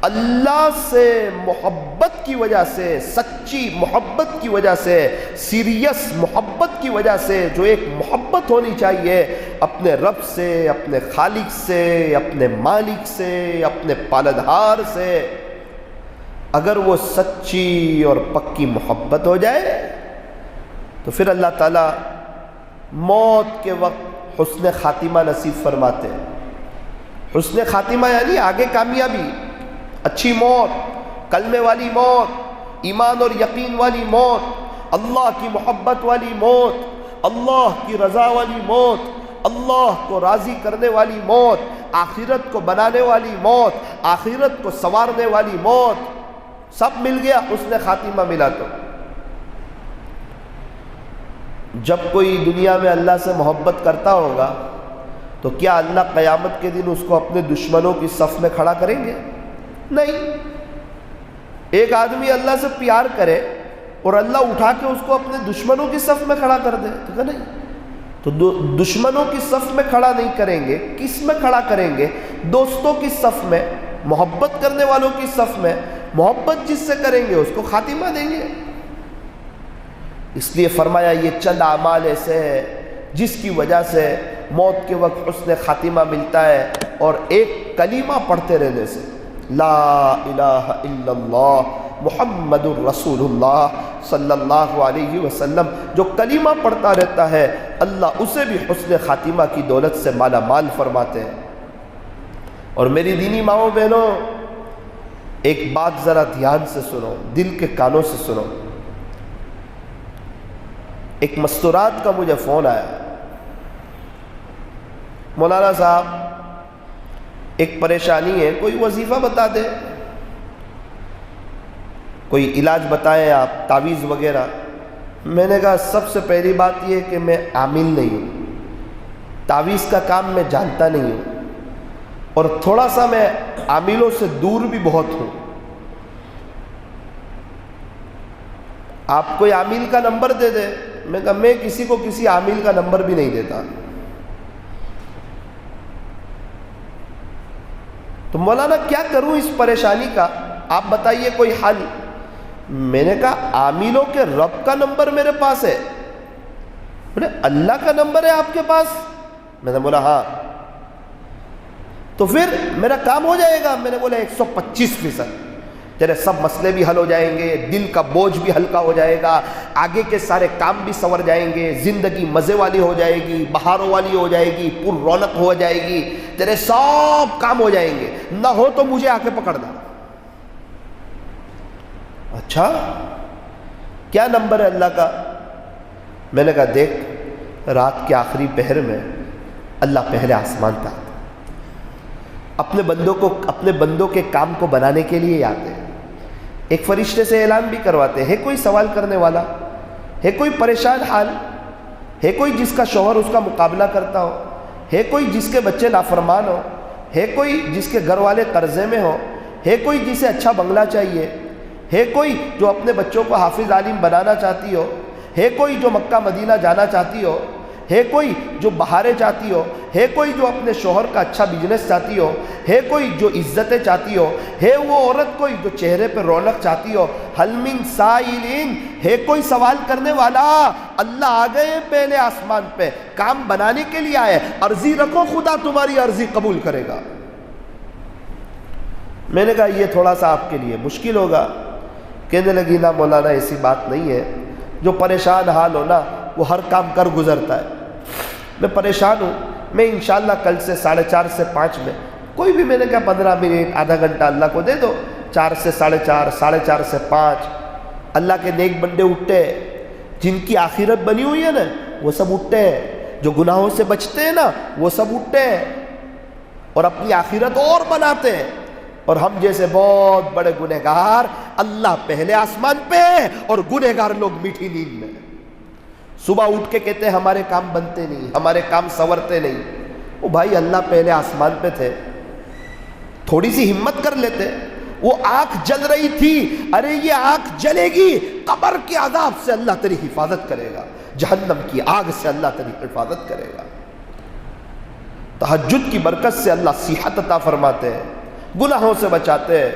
اللہ سے محبت کی وجہ سے، سچی محبت کی وجہ سے، سیریس محبت کی وجہ سے، جو ایک محبت ہونی چاہیے اپنے رب سے، اپنے خالق سے، اپنے مالک سے، اپنے پالنہار سے، اگر وہ سچی اور پکی محبت ہو جائے تو پھر اللہ تعالیٰ موت کے وقت حسن خاتمہ نصیب فرماتے ہیں۔ حسن خاتمہ یعنی آگے کامیابی، اچھی موت، کلمے والی موت، ایمان اور یقین والی موت، اللہ کی محبت والی موت، اللہ کی رضا والی موت، اللہ کو راضی کرنے والی موت، آخرت کو بنانے والی موت، آخرت کو سنوارنے والی موت، سب مل گیا، حسن خاتمہ ملا۔ تو جب کوئی دنیا میں اللہ سے محبت کرتا ہوگا تو کیا اللہ قیامت کے دن اس کو اپنے دشمنوں کی صف میں کھڑا کریں گے؟ نہیں۔ ایک آدمی اللہ سے پیار کرے اور اللہ اٹھا کے اس کو اپنے دشمنوں کی صف میں کھڑا کر دے تو کہ نہیں، تو دشمنوں کی صف میں کھڑا نہیں کریں گے، کس میں کھڑا کریں گے؟ دوستوں کی صف میں، محبت کرنے والوں کی صف میں۔ محبت جس سے کریں گے اس کو خاتمہ دیں گے۔ اس لیے فرمایا یہ چند اعمال ایسے ہیں جس کی وجہ سے موت کے وقت حسن خاتمہ ملتا ہے، اور ایک کلمہ پڑھتے رہنے سے، لا الہ الا اللہ محمد الرسول اللہ صلی اللہ علیہ وسلم، جو کلمہ پڑھتا رہتا ہے اللہ اسے بھی حسن خاتمہ کی دولت سے مالا مال فرماتے ہیں۔ اور میری دینی ماؤں بہنوں، ایک بات ذرا دھیان سے سنو، دل کے کانوں سے سنو۔ ایک مستورات کا مجھے فون آیا، مولانا صاحب ایک پریشانی ہے، کوئی وظیفہ بتا دیں، کوئی علاج بتائیں آپ، تعویذ وغیرہ۔ میں نے کہا سب سے پہلی بات یہ کہ میں عامل نہیں ہوں، تعویذ کا کام میں جانتا نہیں ہوں، اور تھوڑا سا میں عاملوں سے دور بھی بہت ہوں۔ آپ کوئی عامل کا نمبر دے دے۔ میں کہا میں کسی کو کسی عامل کا نمبر بھی نہیں دیتا۔ تو مولانا کیا کروں اس پریشانی کا، آپ بتائیے کوئی حل۔ میں نے کہا عاملوں کے رب کا نمبر میرے پاس ہے۔ بولے اللہ کا نمبر ہے آپ کے پاس؟ میں نے بولا ہاں۔ تو پھر میرا کام ہو جائے گا؟ میں نے بولا 125%۔ تیرے سب مسئلے بھی حل ہو جائیں گے، دل کا بوجھ بھی ہلکا ہو جائے گا، آگے کے سارے کام بھی سنور جائیں گے، زندگی مزے والی ہو جائے گی، بہاروں والی ہو جائے گی، پر رونق ہو جائے گی، تیرے سب کام ہو جائیں گے، نہ ہو تو مجھے آ کے پکڑنا۔ اچھا کیا نمبر ہے اللہ کا؟ میں نے کہا دیکھ، رات کے آخری پہر میں اللہ پہلے آسمان پہ آتا، اپنے بندوں کے کام کو بنانے کے لیے آتے ہیں۔ ایک فرشتے سے اعلان بھی کرواتے ہیں، کوئی سوال کرنے والا ہے، کوئی پریشان حال ہے، کوئی جس کا شوہر اس کا مقابلہ کرتا ہو، ہے کوئی جس کے بچے نافرمان ہو، ہے کوئی جس کے گھر والے قرضے میں ہو، ہے کوئی جسے اچھا بنگلہ چاہیے، ہے کوئی جو اپنے بچوں کو حافظ عالم بنانا چاہتی ہو، ہے کوئی جو مکہ مدینہ جانا چاہتی ہو، ہے کوئی جو بہاریں چاہتی ہو، ہے کوئی جو اپنے شوہر کا اچھا بزنس چاہتی ہو، ہے کوئی جو عزتیں چاہتی ہو، ہے وہ عورت کوئی جو چہرے پہ رونق چاہتی ہو۔ حل من سائلین، ہے کوئی سوال کرنے والا؟ اللہ آ گئے پہلے آسمان پہ، کام بنانے کے لیے آئے، عرضی رکھو، خدا تمہاری عرضی قبول کرے گا۔ میں نے کہا یہ تھوڑا سا آپ کے لیے مشکل ہوگا۔ کہنے لگی نہ مولانا ایسی بات نہیں ہے، جو پریشان حال ہو نا وہ ہر کام کر گزرتا ہے۔ میں پریشان ہوں، میں انشاءاللہ کل سے 4:30 سے 5 میں کوئی بھی، میں نے کہا 15 منٹ آدھا گھنٹہ اللہ کو دے دو، 4 سے 4:30، 4:30 سے 5۔ اللہ کے نیک بندے اٹھتے ہیں، جن کی آخرت بنی ہوئی ہے نا وہ سب اٹھتے ہیں، جو گناہوں سے بچتے ہیں نا وہ سب اٹھتے ہیں اور اپنی آخرت اور بناتے ہیں۔ اور ہم جیسے بہت بڑے گنہگار، اللہ پہلے آسمان پہ اور گنہگار لوگ میٹھی نیند میں۔ صبح اٹھ کے کہتے ہیں ہمارے کام بنتے نہیں، ہمارے کام سنورتے نہیں۔ وہ بھائی اللہ پہلے آسمان پہ تھے، تھوڑی سی ہمت کر لیتے۔ وہ آنکھ جل رہی تھی، ارے یہ آنکھ جلے گی، قبر کے عذاب سے اللہ تیری حفاظت کرے گا، جہنم کی آگ سے اللہ تیری حفاظت کرے گا۔ تہجد کی برکت سے اللہ صحت عطا فرماتے ہیں، گناہوں سے بچاتے ہیں۔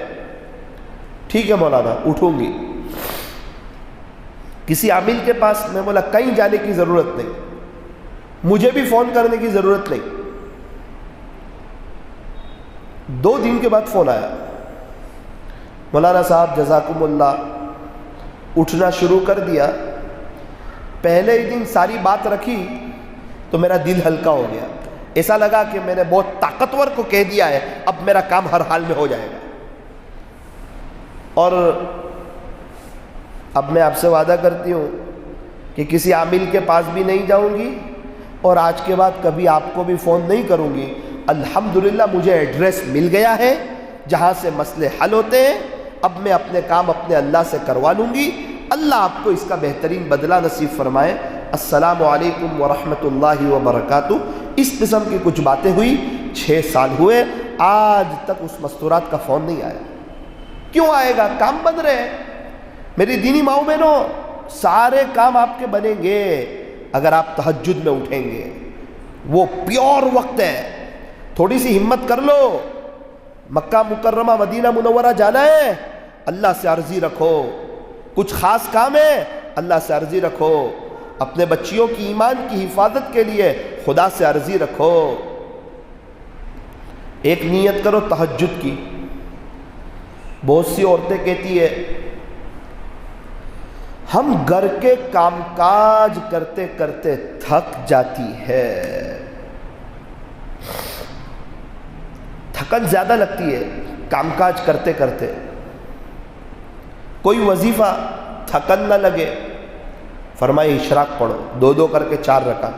ٹھیک ہے مولانا اٹھوں گی۔ کسی عامل کے پاس، میں بولا کہیں جانے کی ضرورت نہیں، مجھے بھی فون کرنے کی ضرورت نہیں۔ 2 دن کے بعد فون آیا، مولانا صاحب جزاکم اللہ، اٹھنا شروع کر دیا۔ پہلے ہی دن ساری بات رکھی تو میرا دل ہلکا ہو گیا، ایسا لگا کہ میں نے بہت طاقتور کو کہہ دیا ہے، اب میرا کام ہر حال میں ہو جائے گا۔ اور اب میں آپ سے وعدہ کرتی ہوں کہ کسی عامل کے پاس بھی نہیں جاؤں گی، اور آج کے بعد کبھی آپ کو بھی فون نہیں کروں گی۔ الحمدللہ مجھے ایڈریس مل گیا ہے جہاں سے مسئلے حل ہوتے ہیں، اب میں اپنے کام اپنے اللہ سے کروا لوں گی۔ اللہ آپ کو اس کا بہترین بدلہ نصیب فرمائے۔ السلام علیکم ورحمۃ اللہ وبرکاتہ۔ اس قسم کی کچھ باتیں ہوئی، 6 سال ہوئے، آج تک اس مستورات کا فون نہیں آیا۔ کیوں آئے گا؟ کام بن رہے ہیں۔ میری دینی ماؤں بہنوں، سارے کام آپ کے بنیں گے اگر آپ تہجد میں اٹھیں گے۔ وہ پیور وقت ہے، تھوڑی سی ہمت کر لو۔ مکہ مکرمہ مدینہ منورہ جانا ہے، اللہ سے عرضی رکھو۔ کچھ خاص کام ہے، اللہ سے عرضی رکھو۔ اپنے بچیوں کی ایمان کی حفاظت کے لیے خدا سے عرضی رکھو۔ ایک نیت کرو تہجد کی۔ بہت سی عورتیں کہتی ہے ہم گھر کے کام کاج کرتے کرتے تھک جاتی ہے، تھکن زیادہ لگتی ہے کام کاج کرتے کرتے۔ کوئی وظیفہ تھکن نہ لگے، فرمائے اشراق پڑھو، 2 کر کے 4 رکعت،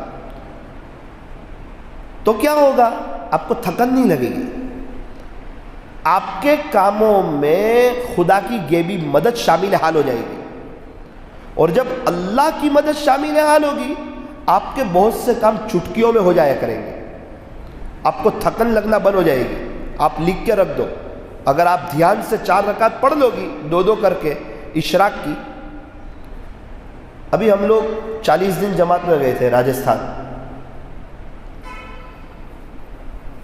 تو کیا ہوگا؟ آپ کو تھکن نہیں لگے گی، آپ کے کاموں میں خدا کی غیبی مدد شامل حال ہو جائے گی، اور جب اللہ کی مدد شامل حال ہوگی آپ کے بہت سے کام چٹکیوں میں ہو جایا کریں گے، آپ کو تھکن لگنا بند ہو جائے گی۔ آپ لکھ کے رکھ دو، اگر آپ دھیان سے 4 رکعت پڑھ لو گی 2 کر کے اشراق کی۔ ابھی ہم لوگ 40 دن جماعت میں گئے تھے راجستھان،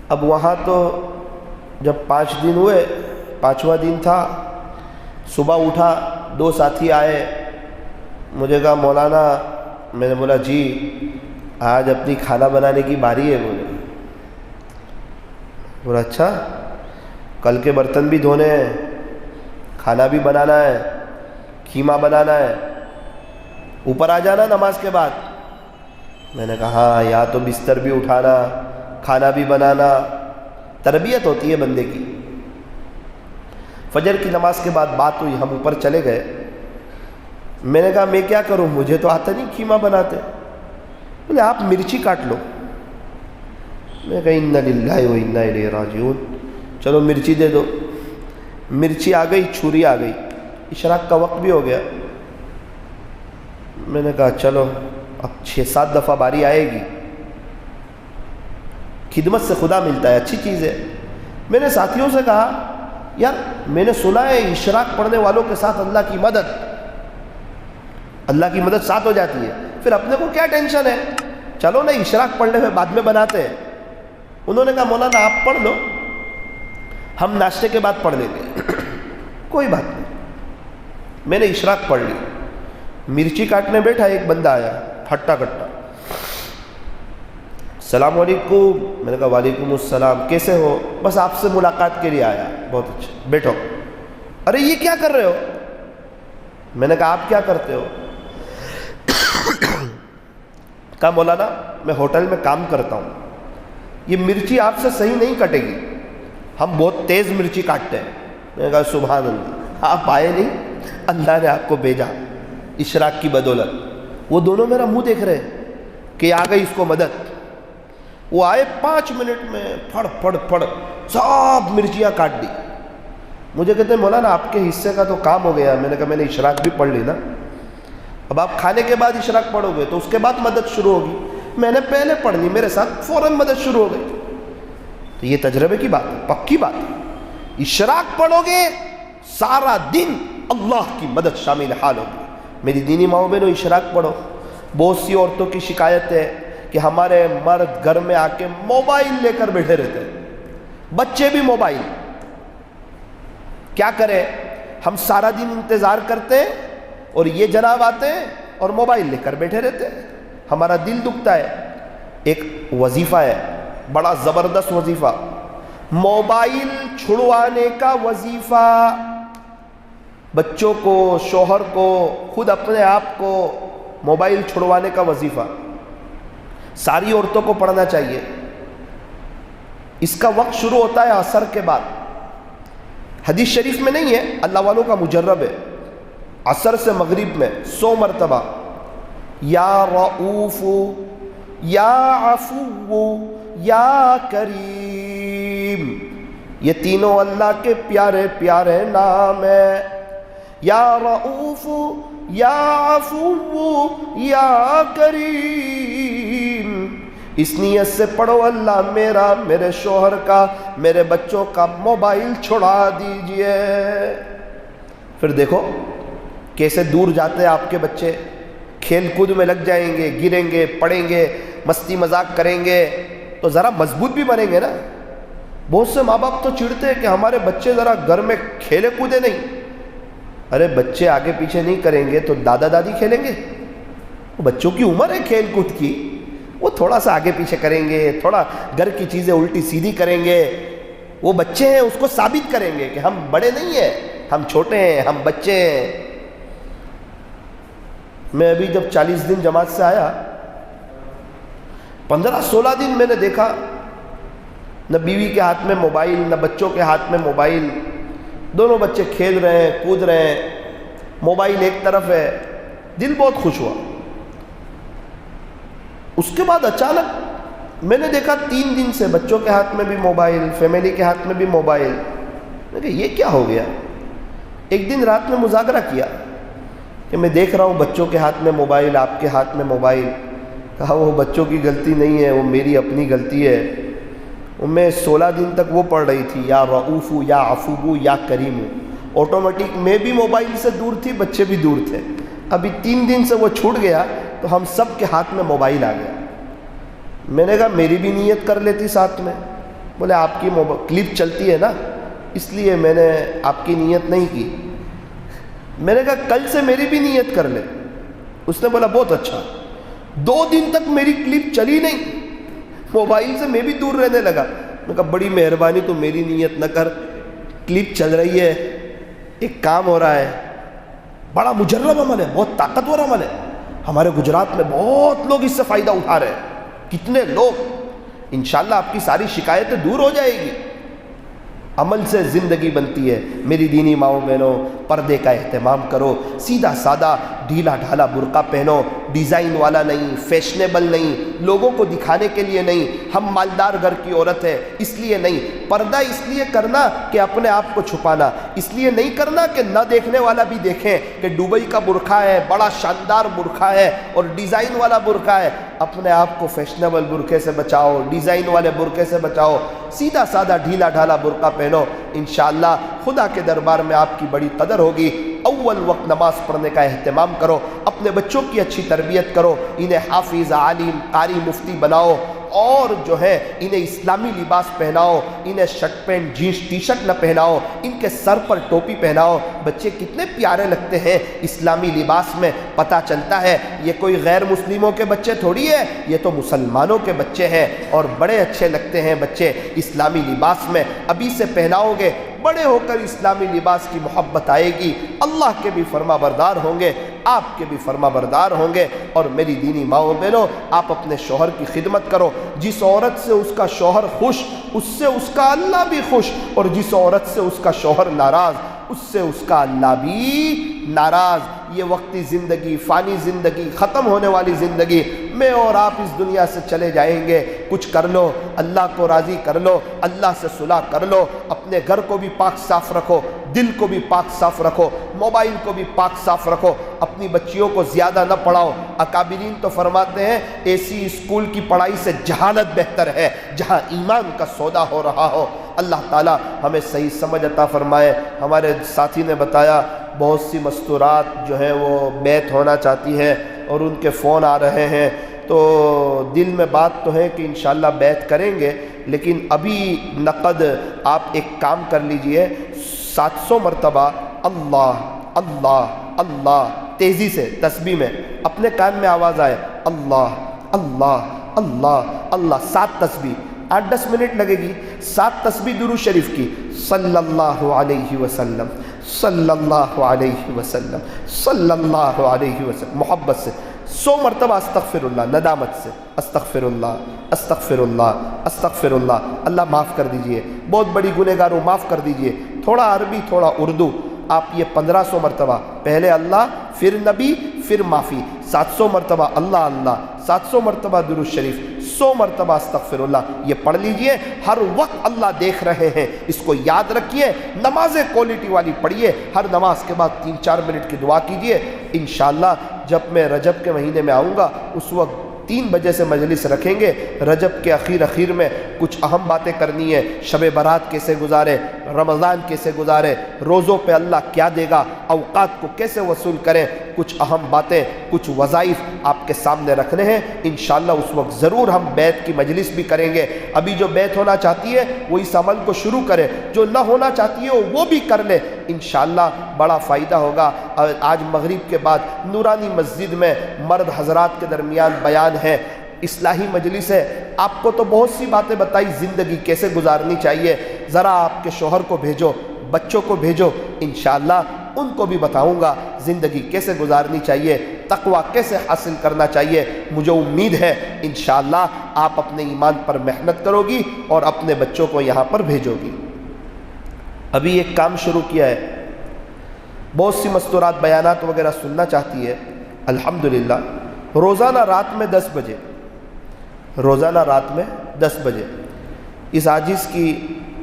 اب وہاں تو جب 5 دن ہوئے، 5واں دن تھا، صبح اٹھا، 2 ساتھی آئے، مجھے کہا مولانا، میں نے بولا جی آج اپنی کھانا بنانے کی باری ہے. بولا اچھا، کل کے برتن بھی دھونے ہیں، کھانا بھی بنانا ہے، کیما بنانا ہے، اوپر آ جانا نماز کے بعد. میں نے کہا ہاں، یا تو بستر بھی اٹھانا، کھانا بھی بنانا، تربیت ہوتی ہے بندے کی. فجر کی نماز کے بعد بات ہوئی، ہم اوپر چلے گئے. میں نے کہا میں کیا کروں، مجھے تو آتا نہیں کیما بناتے. بولے آپ مرچی کاٹ لو. میں نے کہا انا للہ و انا الیہ راجعون، چلو مرچی دے دو. مرچی آ گئی، چھری آ گئی، اشراق کا وقت بھی ہو گیا. میں نے کہا چلو اب 6-7 دفعہ باری آئے گی. خدمت سے خدا ملتا ہے، اچھی چیز ہے. میں نے ساتھیوں سے کہا یار میں نے سنا ہے اشراق پڑھنے والوں کے ساتھ اللہ کی مدد ساتھ ہو جاتی ہے، پھر اپنے کو کیا ٹینشن ہے، چلو نا اشراق پڑھنے میں بعد میں بناتے ہیں. انہوں نے کہا مولانا آپ پڑھ لو، ہم ناشتے کے بعد پڑھ لیں گے. کوئی بات نہیں. میں نے اشراق پڑھ لی، مرچی کاٹنے بیٹھا، ایک بندہ آیا ہٹا کٹا، السلام علیکم. میں نے کہا وعلیکم السلام، کیسے ہو؟ بس آپ سے ملاقات کے لیے آیا. بہت اچھا، بیٹھو. ارے یہ کیا کر رہے ہو؟ میں نے کہا آپ کیا کرتے ہو؟ کہا مولانا میں ہوٹل میں کام کرتا ہوں، یہ مرچی آپ سے صحیح نہیں کٹے گی، ہم بہت تیز مرچی کاٹتے ہیں. میں نے کہا سبحان اللہ، آپ آئے نہیں، اللہ نے آپ کو بھیجا اشراق کی بدولت. وہ دونوں میرا منہ دیکھ رہے کہ آ گئی اس کو مدد. وہ آئے 5 منٹ میں پھڑ پھڑ پھڑ سب مرچیاں کاٹ دی. مجھے کہتے ہیں مولانا آپ کے حصے کا تو کام ہو گیا. میں نے کہا میں نے اشراق بھی پڑھ لی نا، اب آپ کھانے کے بعد اشراق پڑھو گے تو اس کے بعد مدد شروع ہوگی. میں نے پہلے پڑھ لی، میرے ساتھ فوراً مدد شروع ہو گئی. تو یہ تجربے کی بات ہے، پکی بات ہے. اشراق پڑھو گے سارا دن اللہ کی مدد شامل حال ہوگی. میری دینی ماؤں بہنوں اشراق پڑھو. بہت سی عورتوں کی شکایت ہے کہ ہمارے مرد گھر میں آ کے موبائل لے کر بیٹھے رہتے ہیں، بچے بھی موبائل. کیا کریں، ہم سارا دن انتظار کرتے ہیں اور یہ جناب آتے ہیں اور موبائل لے کر بیٹھے رہتے ہیں. ہمارا دل دکھتا ہے. ایک وظیفہ ہے، بڑا زبردست وظیفہ، موبائل چھڑوانے کا وظیفہ. بچوں کو، شوہر کو، خود اپنے آپ کو موبائل چھڑوانے کا وظیفہ ساری عورتوں کو پڑھنا چاہیے. اس کا وقت شروع ہوتا ہے عصر کے بعد. حدیث شریف میں نہیں ہے، اللہ والوں کا مجرب ہے. عصر سے مغرب میں 100 مرتبہ یا رؤوف یا عفو یا کریم، یہ تینوں اللہ کے پیارے پیارے نام ہیں. یا رؤوف یا عفو یا کریم، اس نیت سے پڑھو اللہ میرا، میرے شوہر کا، میرے بچوں کا موبائل چھڑا دیجئے. پھر دیکھو کیسے دور جاتے ہیں آپ کے بچے، کھیل کود میں لگ جائیں گے، گریں گے، پڑیں گے، مستی مذاق کریں گے تو ذرا مضبوط بھی بنیں گے نا. بہت سے ماں باپ تو چڑھتے ہیں کہ ہمارے بچے ذرا گھر میں کھیلے کودے نہیں. ارے بچے آگے پیچھے نہیں کریں گے تو دادا دادی کھیلیں گے؟ بچوں کی عمر ہے کھیل کود کی، وہ تھوڑا سا آگے پیچھے کریں گے، تھوڑا گھر کی چیزیں الٹی سیدھی کریں گے. وہ بچے ہیں، اس کو ثابت کریں گے کہ ہم بڑے نہیں ہیں، ہم چھوٹے ہیں، ہم بچے ہیں. میں ابھی جب 40 دن جماعت سے آیا، 15-16 دن میں نے دیکھا نہ بیوی کے ہاتھ میں موبائل، نہ بچوں کے ہاتھ میں موبائل. دونوں بچے کھیل رہے ہیں، کود رہے ہیں، موبائل ایک طرف ہے. دل بہت خوش ہوا. اس کے بعد اچانک میں نے دیکھا 3 دن سے بچوں کے ہاتھ میں بھی موبائل، فیملی کے ہاتھ میں بھی موبائل. میں کہا یہ کیا ہو گیا؟ ایک دن رات میں مذاکرہ کیا کہ میں دیکھ رہا ہوں بچوں کے ہاتھ میں موبائل، آپ کے ہاتھ میں موبائل. کہا وہ بچوں کی غلطی نہیں ہے، وہ میری اپنی غلطی ہے. میں 16 دن تک وہ پڑھ رہی تھی یا رؤوف یا عفو یا کریم. آٹومیٹک میں بھی موبائل سے دور تھی، بچے بھی دور تھے. ابھی 3 دن سے وہ چھوٹ گیا تو ہم سب کے ہاتھ میں موبائل آ گیا. میں نے کہا میری بھی نیت کر لیتی ساتھ میں. بولے آپ کی کلپ چلتی ہے نا اس لیے میں نے آپ کی نیت نہیں کی۔ میں نے کہا کل سے میری بھی نیت کر لے۔ اس نے بولا بہت اچھا۔ 2 دن تک میری کلپ چلی نہیں، موبائل سے میں بھی دور رہنے لگا۔ میں نے کہا بڑی مہربانی تو میری نیت نہ کر، کلپ چل رہی ہے، ایک کام ہو رہا ہے، بڑا مجرب عمل ہے، بہت طاقتور عمل ہے، ہمارے گجرات میں بہت لوگ اس سے فائدہ اٹھا رہے ہیں، کتنے لوگ، انشاءاللہ آپ کی ساری شکایتیں دور ہو جائے گی۔ عمل سے زندگی بنتی ہے۔ میری دینی ماؤں بہنوں، پردے کا اہتمام کرو، سیدھا سادہ ڈھیلا ڈھالا برقع پہنو، ڈیزائن والا نہیں، فیشنیبل نہیں، لوگوں کو دکھانے کے لیے نہیں، ہم مالدار گھر کی عورت ہے اس لیے نہیں، پردہ اس لیے کرنا کہ اپنے آپ کو چھپانا، اس لیے نہیں کرنا کہ نہ دیکھنے والا بھی دیکھیں کہ دبئی کا برقع ہے، بڑا شاندار برقع ہے اور ڈیزائن والا برقع ہے۔ اپنے آپ کو فیشنیبل برقعے سے بچاؤ، ڈیزائن والے برقعے سے بچاؤ، سیدھا سادہ ڈھیلا ڈھالا برقع پہنو، انشاءاللہ خدا کے دربار میں آپ کی بڑی قدر ہوگی۔ اول وقت نماز پڑھنے کا اہتمام کرو، اپنے بچوں کی اچھی تربیت کرو، انہیں حافظ، عالم، قاری، مفتی بناؤ، اور جو ہے انہیں اسلامی لباس پہناؤ، انہیں shirt pant jeans T shirt نہ پہناؤ، ان کے سر پر ٹوپی پہناؤ۔ بچے کتنے پیارے لگتے ہیں اسلامی لباس میں، پتہ چلتا ہے یہ کوئی غیر مسلموں کے بچے تھوڑی ہے، یہ تو مسلمانوں کے بچے ہیں، اور بڑے اچھے لگتے ہیں بچے اسلامی لباس میں۔ ابھی سے پہناؤ گے، بڑے ہو کر اسلامی لباس کی محبت آئے گی، اللہ کے بھی فرما بردار ہوں گے، آپ کے بھی فرما بردار ہوں گے۔ اور میری دینی ماؤں بہنوں، آپ اپنے شوہر کی خدمت کرو، جس عورت سے اس کا شوہر خوش، اس سے اس کا اللہ بھی خوش، اور جس عورت سے اس کا شوہر ناراض، اس سے اس کا اللہ بھی ناراض۔ یہ وقتی زندگی، فانی زندگی، ختم ہونے والی زندگی، میں اور آپ اس دنیا سے چلے جائیں گے، کچھ کر لو، اللہ کو راضی کر لو، اللہ سے صلح کر لو، اپنے گھر کو بھی پاک صاف رکھو، دل کو بھی پاک صاف رکھو، موبائل کو بھی پاک صاف رکھو، اپنی بچیوں کو زیادہ نہ پڑھاؤ۔ اکابرین تو فرماتے ہیں ایسی اسکول کی پڑھائی سے جہالت بہتر ہے جہاں ایمان کا سودا ہو رہا ہو۔ اللہ تعالی ہمیں صحیح سمجھ عطا فرمائے۔ ہمارے ساتھی نے بتایا بہت سی مستورات جو ہیں وہ بیعت ہونا چاہتی ہیں اور ان کے فون آ رہے ہیں، تو دل میں بات تو ہے کہ انشاءاللہ بیعت کریں گے، لیکن ابھی نقد آپ ایک کام کر لیجئے، 700 مرتبہ اللہ اللہ اللہ، تیزی سے تسبیح میں، اپنے کان میں آواز آئے اللہ اللہ اللہ اللہ، 7 تسبیح، 8-10 منٹ لگے گی، 7 تسبیح درود شریف کی، صلی اللہ علیہ وسلم صلی اللہ علیہ وسلم صلی اللہ علیہ وسلم، محبت سے 100 مرتبہ استغفر اللہ، ندامت سے استغفر اللہ استغفر اللہ استغفر اللہ، اللہ معاف کر دیجئے، بہت بڑی گنہگاروں معاف کر دیجئے، تھوڑا عربی تھوڑا اردو، آپ یہ 1500 مرتبہ، پہلے اللہ پھر نبی پھر معافی، 700 مرتبہ اللہ اللہ، 700 مرتبہ درود شریف، 100 مرتبہ استغفر اللہ، یہ پڑھ لیجئے، ہر وقت اللہ دیکھ رہے ہیں، اس کو یاد رکھیے، نمازیں کوالٹی والی پڑھیے، ہر نماز کے بعد 3-4 منٹ کی دعا کیجئے، انشاءاللہ جب میں رجب کے مہینے میں آؤں گا اس وقت 3 بجے سے مجلس رکھیں گے، رجب کے اخیر میں کچھ اہم باتیں کرنی ہے، شب برات کیسے گزارے، رمضان کیسے گزارے، روزوں پہ اللہ کیا دے گا، اوقات کو کیسے وصول کریں، کچھ اہم باتیں، کچھ وظائف آپ کے سامنے رکھنے ہیں، انشاءاللہ اس وقت ضرور ہم بیعت کی مجلس بھی کریں گے۔ ابھی جو بیعت ہونا چاہتی ہے وہ اس عمل کو شروع کرے، جو نہ ہونا چاہتی ہے وہ بھی کر لے، انشاءاللہ بڑا فائدہ ہوگا۔ آج مغرب کے بعد نورانی مسجد میں مرد حضرات کے درمیان بیان ہے، اصلاحی مجلس ہے، آپ کو تو بہت سی باتیں بتائی زندگی کیسے گزارنی چاہیے، ذرا آپ کے شوہر کو بھیجو، بچوں کو بھیجو، انشاءاللہ ان کو بھی بتاؤں گا زندگی کیسے گزارنی چاہیے، تقوی کیسے حاصل کرنا چاہیے۔ مجھے امید ہے انشاءاللہ آپ اپنے ایمان پر محنت کرو گی اور اپنے بچوں کو یہاں پر بھیجو گی۔ ابھی ایک کام شروع کیا ہے، بہت سی مستورات بیانات وغیرہ سننا چاہتی ہے، الحمدللہ روزانہ رات میں 10 بجے، روزانہ رات میں 10 بجے اس عاجز کی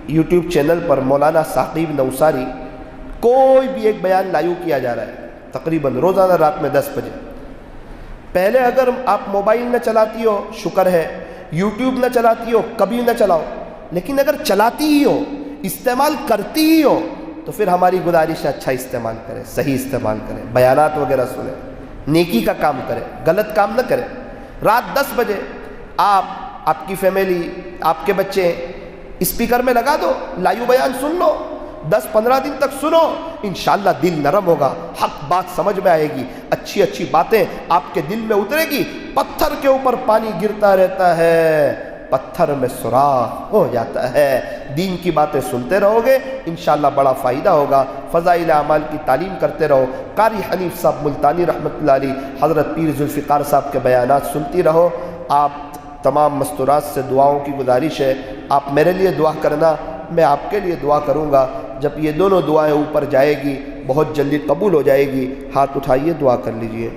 یوٹیوب چینل پر مولانا ثاقب نوساری کوئی بھی ایک بیان لائیو کیا جا رہا ہے، تقریباً روزانہ رات میں 10 بجے۔ پہلے اگر آپ موبائل نہ چلاتی ہو شکر ہے، یوٹیوب نہ چلاتی ہو کبھی نہ چلاؤ، لیکن اگر چلاتی ہی ہو، استعمال کرتی ہی ہو، تو پھر ہماری گزارش ہے اچھا استعمال کریں، صحیح استعمال کریں، بیانات وغیرہ سنیں، نیکی کا کام کریں، غلط کام نہ کریں۔ رات 10 بجے آپ، آپ کی فیملی، آپ کے بچے اسپیکر میں لگا دو، لائیو بیان سن لو، 10-15 دن تک سنو، انشاءاللہ دل نرم ہوگا، حق بات سمجھ میں آئے گی، اچھی اچھی باتیں آپ کے دل میں اترے گی۔ پتھر کے اوپر پانی گرتا رہتا ہے، پتھر میں سوراخ ہو جاتا ہے۔ دین کی باتیں سنتے رہو گے، انشاءاللہ بڑا فائدہ ہوگا۔ فضائل اعمال کی تعلیم کرتے رہو۔ قاری حنیف صاحب ملتانی رحمۃ اللہ علیہ، حضرت پیر ذوالفقار صاحب کے بیانات سنتی رہو۔ آپ تمام مستورات سے دعاؤں کی گزارش ہے، آپ میرے لیے دعا کرنا، میں آپ کے لیے دعا کروں گا۔ جب یہ دونوں دعائیں اوپر جائے گی بہت جلدی قبول ہو جائے گی۔ ہاتھ اٹھائیے، دعا کر لیجئے۔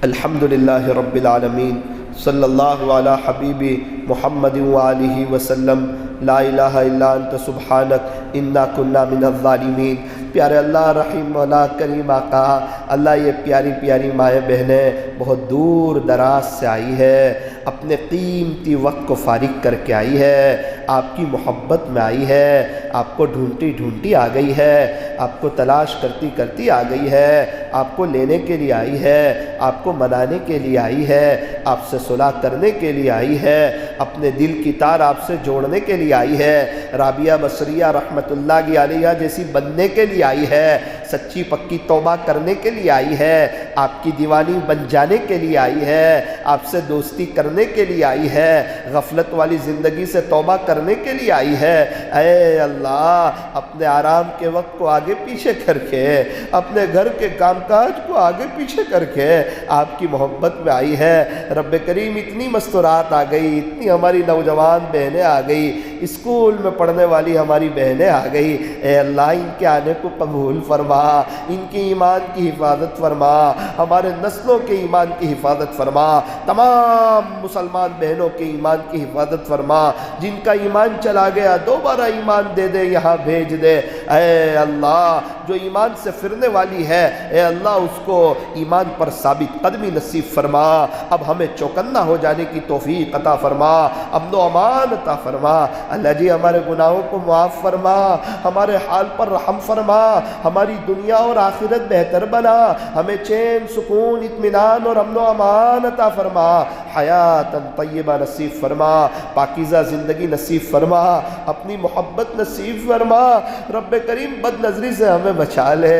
الحمدللہ رب العالمین، صلی اللہ علی حبیبی محمد وآلہ وسلم، لا الہ الا انت سبحانک انا کنا من الظالمین۔ پیارے اللہ، رحیم مولا، کریم آقا، اللہ یہ پیاری پیاری مائیں بہنیں بہت دور دراز سے آئی ہے، اپنے قیمتی وقت کو فارغ کر کے آئی ہے، آپ کی محبت میں آئی ہے، آپ کو ڈھونڈتی ڈھونڈتی آ گئی ہے، آپ کو تلاش کرتی کرتی آ گئی ہے، آپ کو لینے کے لیے آئی ہے، آپ کو منانے کے لیے آئی ہے، آپ سے صلح کرنے کے لیے آئی ہے، اپنے دل کی تار آپ سے جوڑنے کے لیے آئی ہے، رابعہ بصریہ رحمۃ اللہ علیہ جیسی بننے کے لیے آئی ہے، سچی پکی توبہ کرنے کے لیے آئی ہے، آپ کی دیوانی بن جانے کے لیے آئی ہے، آپ سے دوستی کرنے کے لیے آئی ہے، غفلت والی زندگی سے توبہ کرنے کے لیے آئی ہے۔ اے اللہ، اپنے آرام کے وقت کو آگے پیچھے کر کے، اپنے گھر کے کام کاج کو آگے پیچھے کر کے آپ کی محبت میں آئی ہے۔ رب کریم، اتنی مستورات آ گئی، اتنی ہماری نوجوان بہنیں آ گئی، اسکول میں پڑھنے والی ہماری بہنیں آ گئی۔ اے اللہ، ان کے آنے کو قبول فرما، ان کی ایمان کی حفاظت فرما، ہمارے نسلوں کے ایمان کی حفاظت فرما، تمام مسلمان بہنوں کے ایمان کی حفاظت فرما، جن کا ایمان چلا گیا دوبارہ ایمان دے دے، یہاں بھیج دے۔ اے اللہ، جو ایمان سے پھرنے والی ہے، اے اللہ اس کو ایمان پر ثابت قدمی نصیب فرما، اب ہمیں چوکنا ہو جانے کی توفیق عطا فرما، امن و امان عطا فرما۔ اللہ جی، ہمارے گناہوں کو معاف فرما، ہمارے حال پر رحم فرما، ہماری دنیا اور آخرت بہتر بنا، ہمیں چین، سکون، اطمینان اور امن و امان عطا فرما، حیات طیبہ نصیب فرما، پاکیزہ زندگی نصیب فرما، اپنی محبت نصیب فرما۔ رب کریم، بد نظری سے ہمیں بچا لے،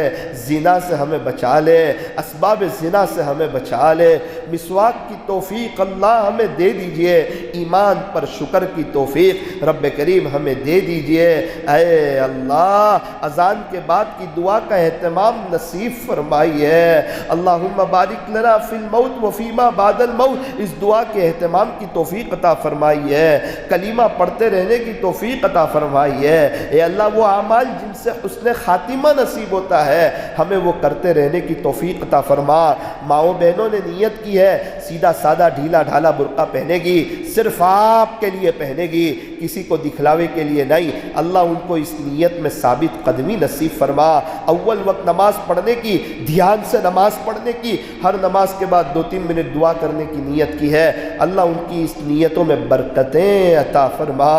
زنا سے ہمیں بچا لے، اسباب زنا سے ہمیں بچا لے، مسواک کی توفیق اللہ ہمیں دے دیجئے، ایمان پر شکر کی توفیق رب کریم ہمیں دے دیجئے۔ اے اللہ، اذان کے بعد کی دعا کا اہتمام نصیب فرمائیے۔ اللہم بارک لنا فی الموت وفیما بعد الموت، اس دعا کے اہتمام کی توفیق عطا فرمائیے، کلمہ پڑھتے رہنے کی توفیق عطا فرمائیے۔ اے اللہ، وہ اعمال جن سے حسن خاتمہ نصیب ہوتا ہے، ہمیں وہ کرتے رہنے کی توفیق عطا فرما۔ ماؤں بہنوں نے نیت کی ہے، سیدھا سادہ ڈھیلا ڈھالا برقع پہنے گی، صرف آپ کے لیے پہنے گی، کسی کو دکھلاوے کے لیے نہیں۔ اللہ ان کو اس نیت میں ثابت قدمی نصیب فرما۔ اول وقت نماز پڑھنے کی، دھیان سے نماز پڑھنے کی، ہر نماز کے بعد 2-3 منٹ دعا کرنے کی نیت کی ہے، اللہ ان کی اس نیتوں میں برکتیں عطا فرما۔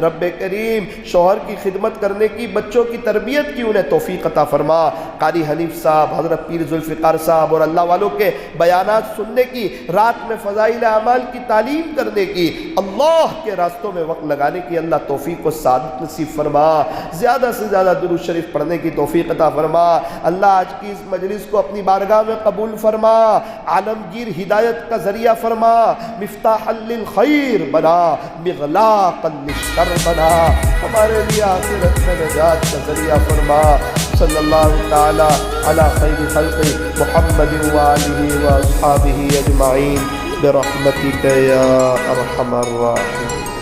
رب کریم، شوہر کی خدمت کرنے کی، بچوں کی تربیت کی انہیں توفیق عطا فرما۔ قاری حنیف صاحب، حضرت پیر ذوالفقار صاحب اور اللہ والوں کے بیانات سننے کی، رات میں فضائل اعمال کی تعلیم کرنے کی، اللہ کے راستوں میں وقت لگانے کی اللہ توفیق و سعادت نصیب فرما۔ زیادہ سے زیادہ درود شریف پڑھنے کی توفیق عطا فرما۔ اللہ آج کی اس مجلس کو اپنی بارگاہ میں قبول فرما، عالمگیر ہدایت کا ذریعہ فرما، مفتاح للخیر بنا، مغلاق للشر بنا، ہمارے لیے آخرت میں نجات کا ذریعہ فرما۔ صلی اللہ تعالی علی خیر خلق محمد وآلہ واصحابہ اجمعین برحمتک یا ارحم الراحمین۔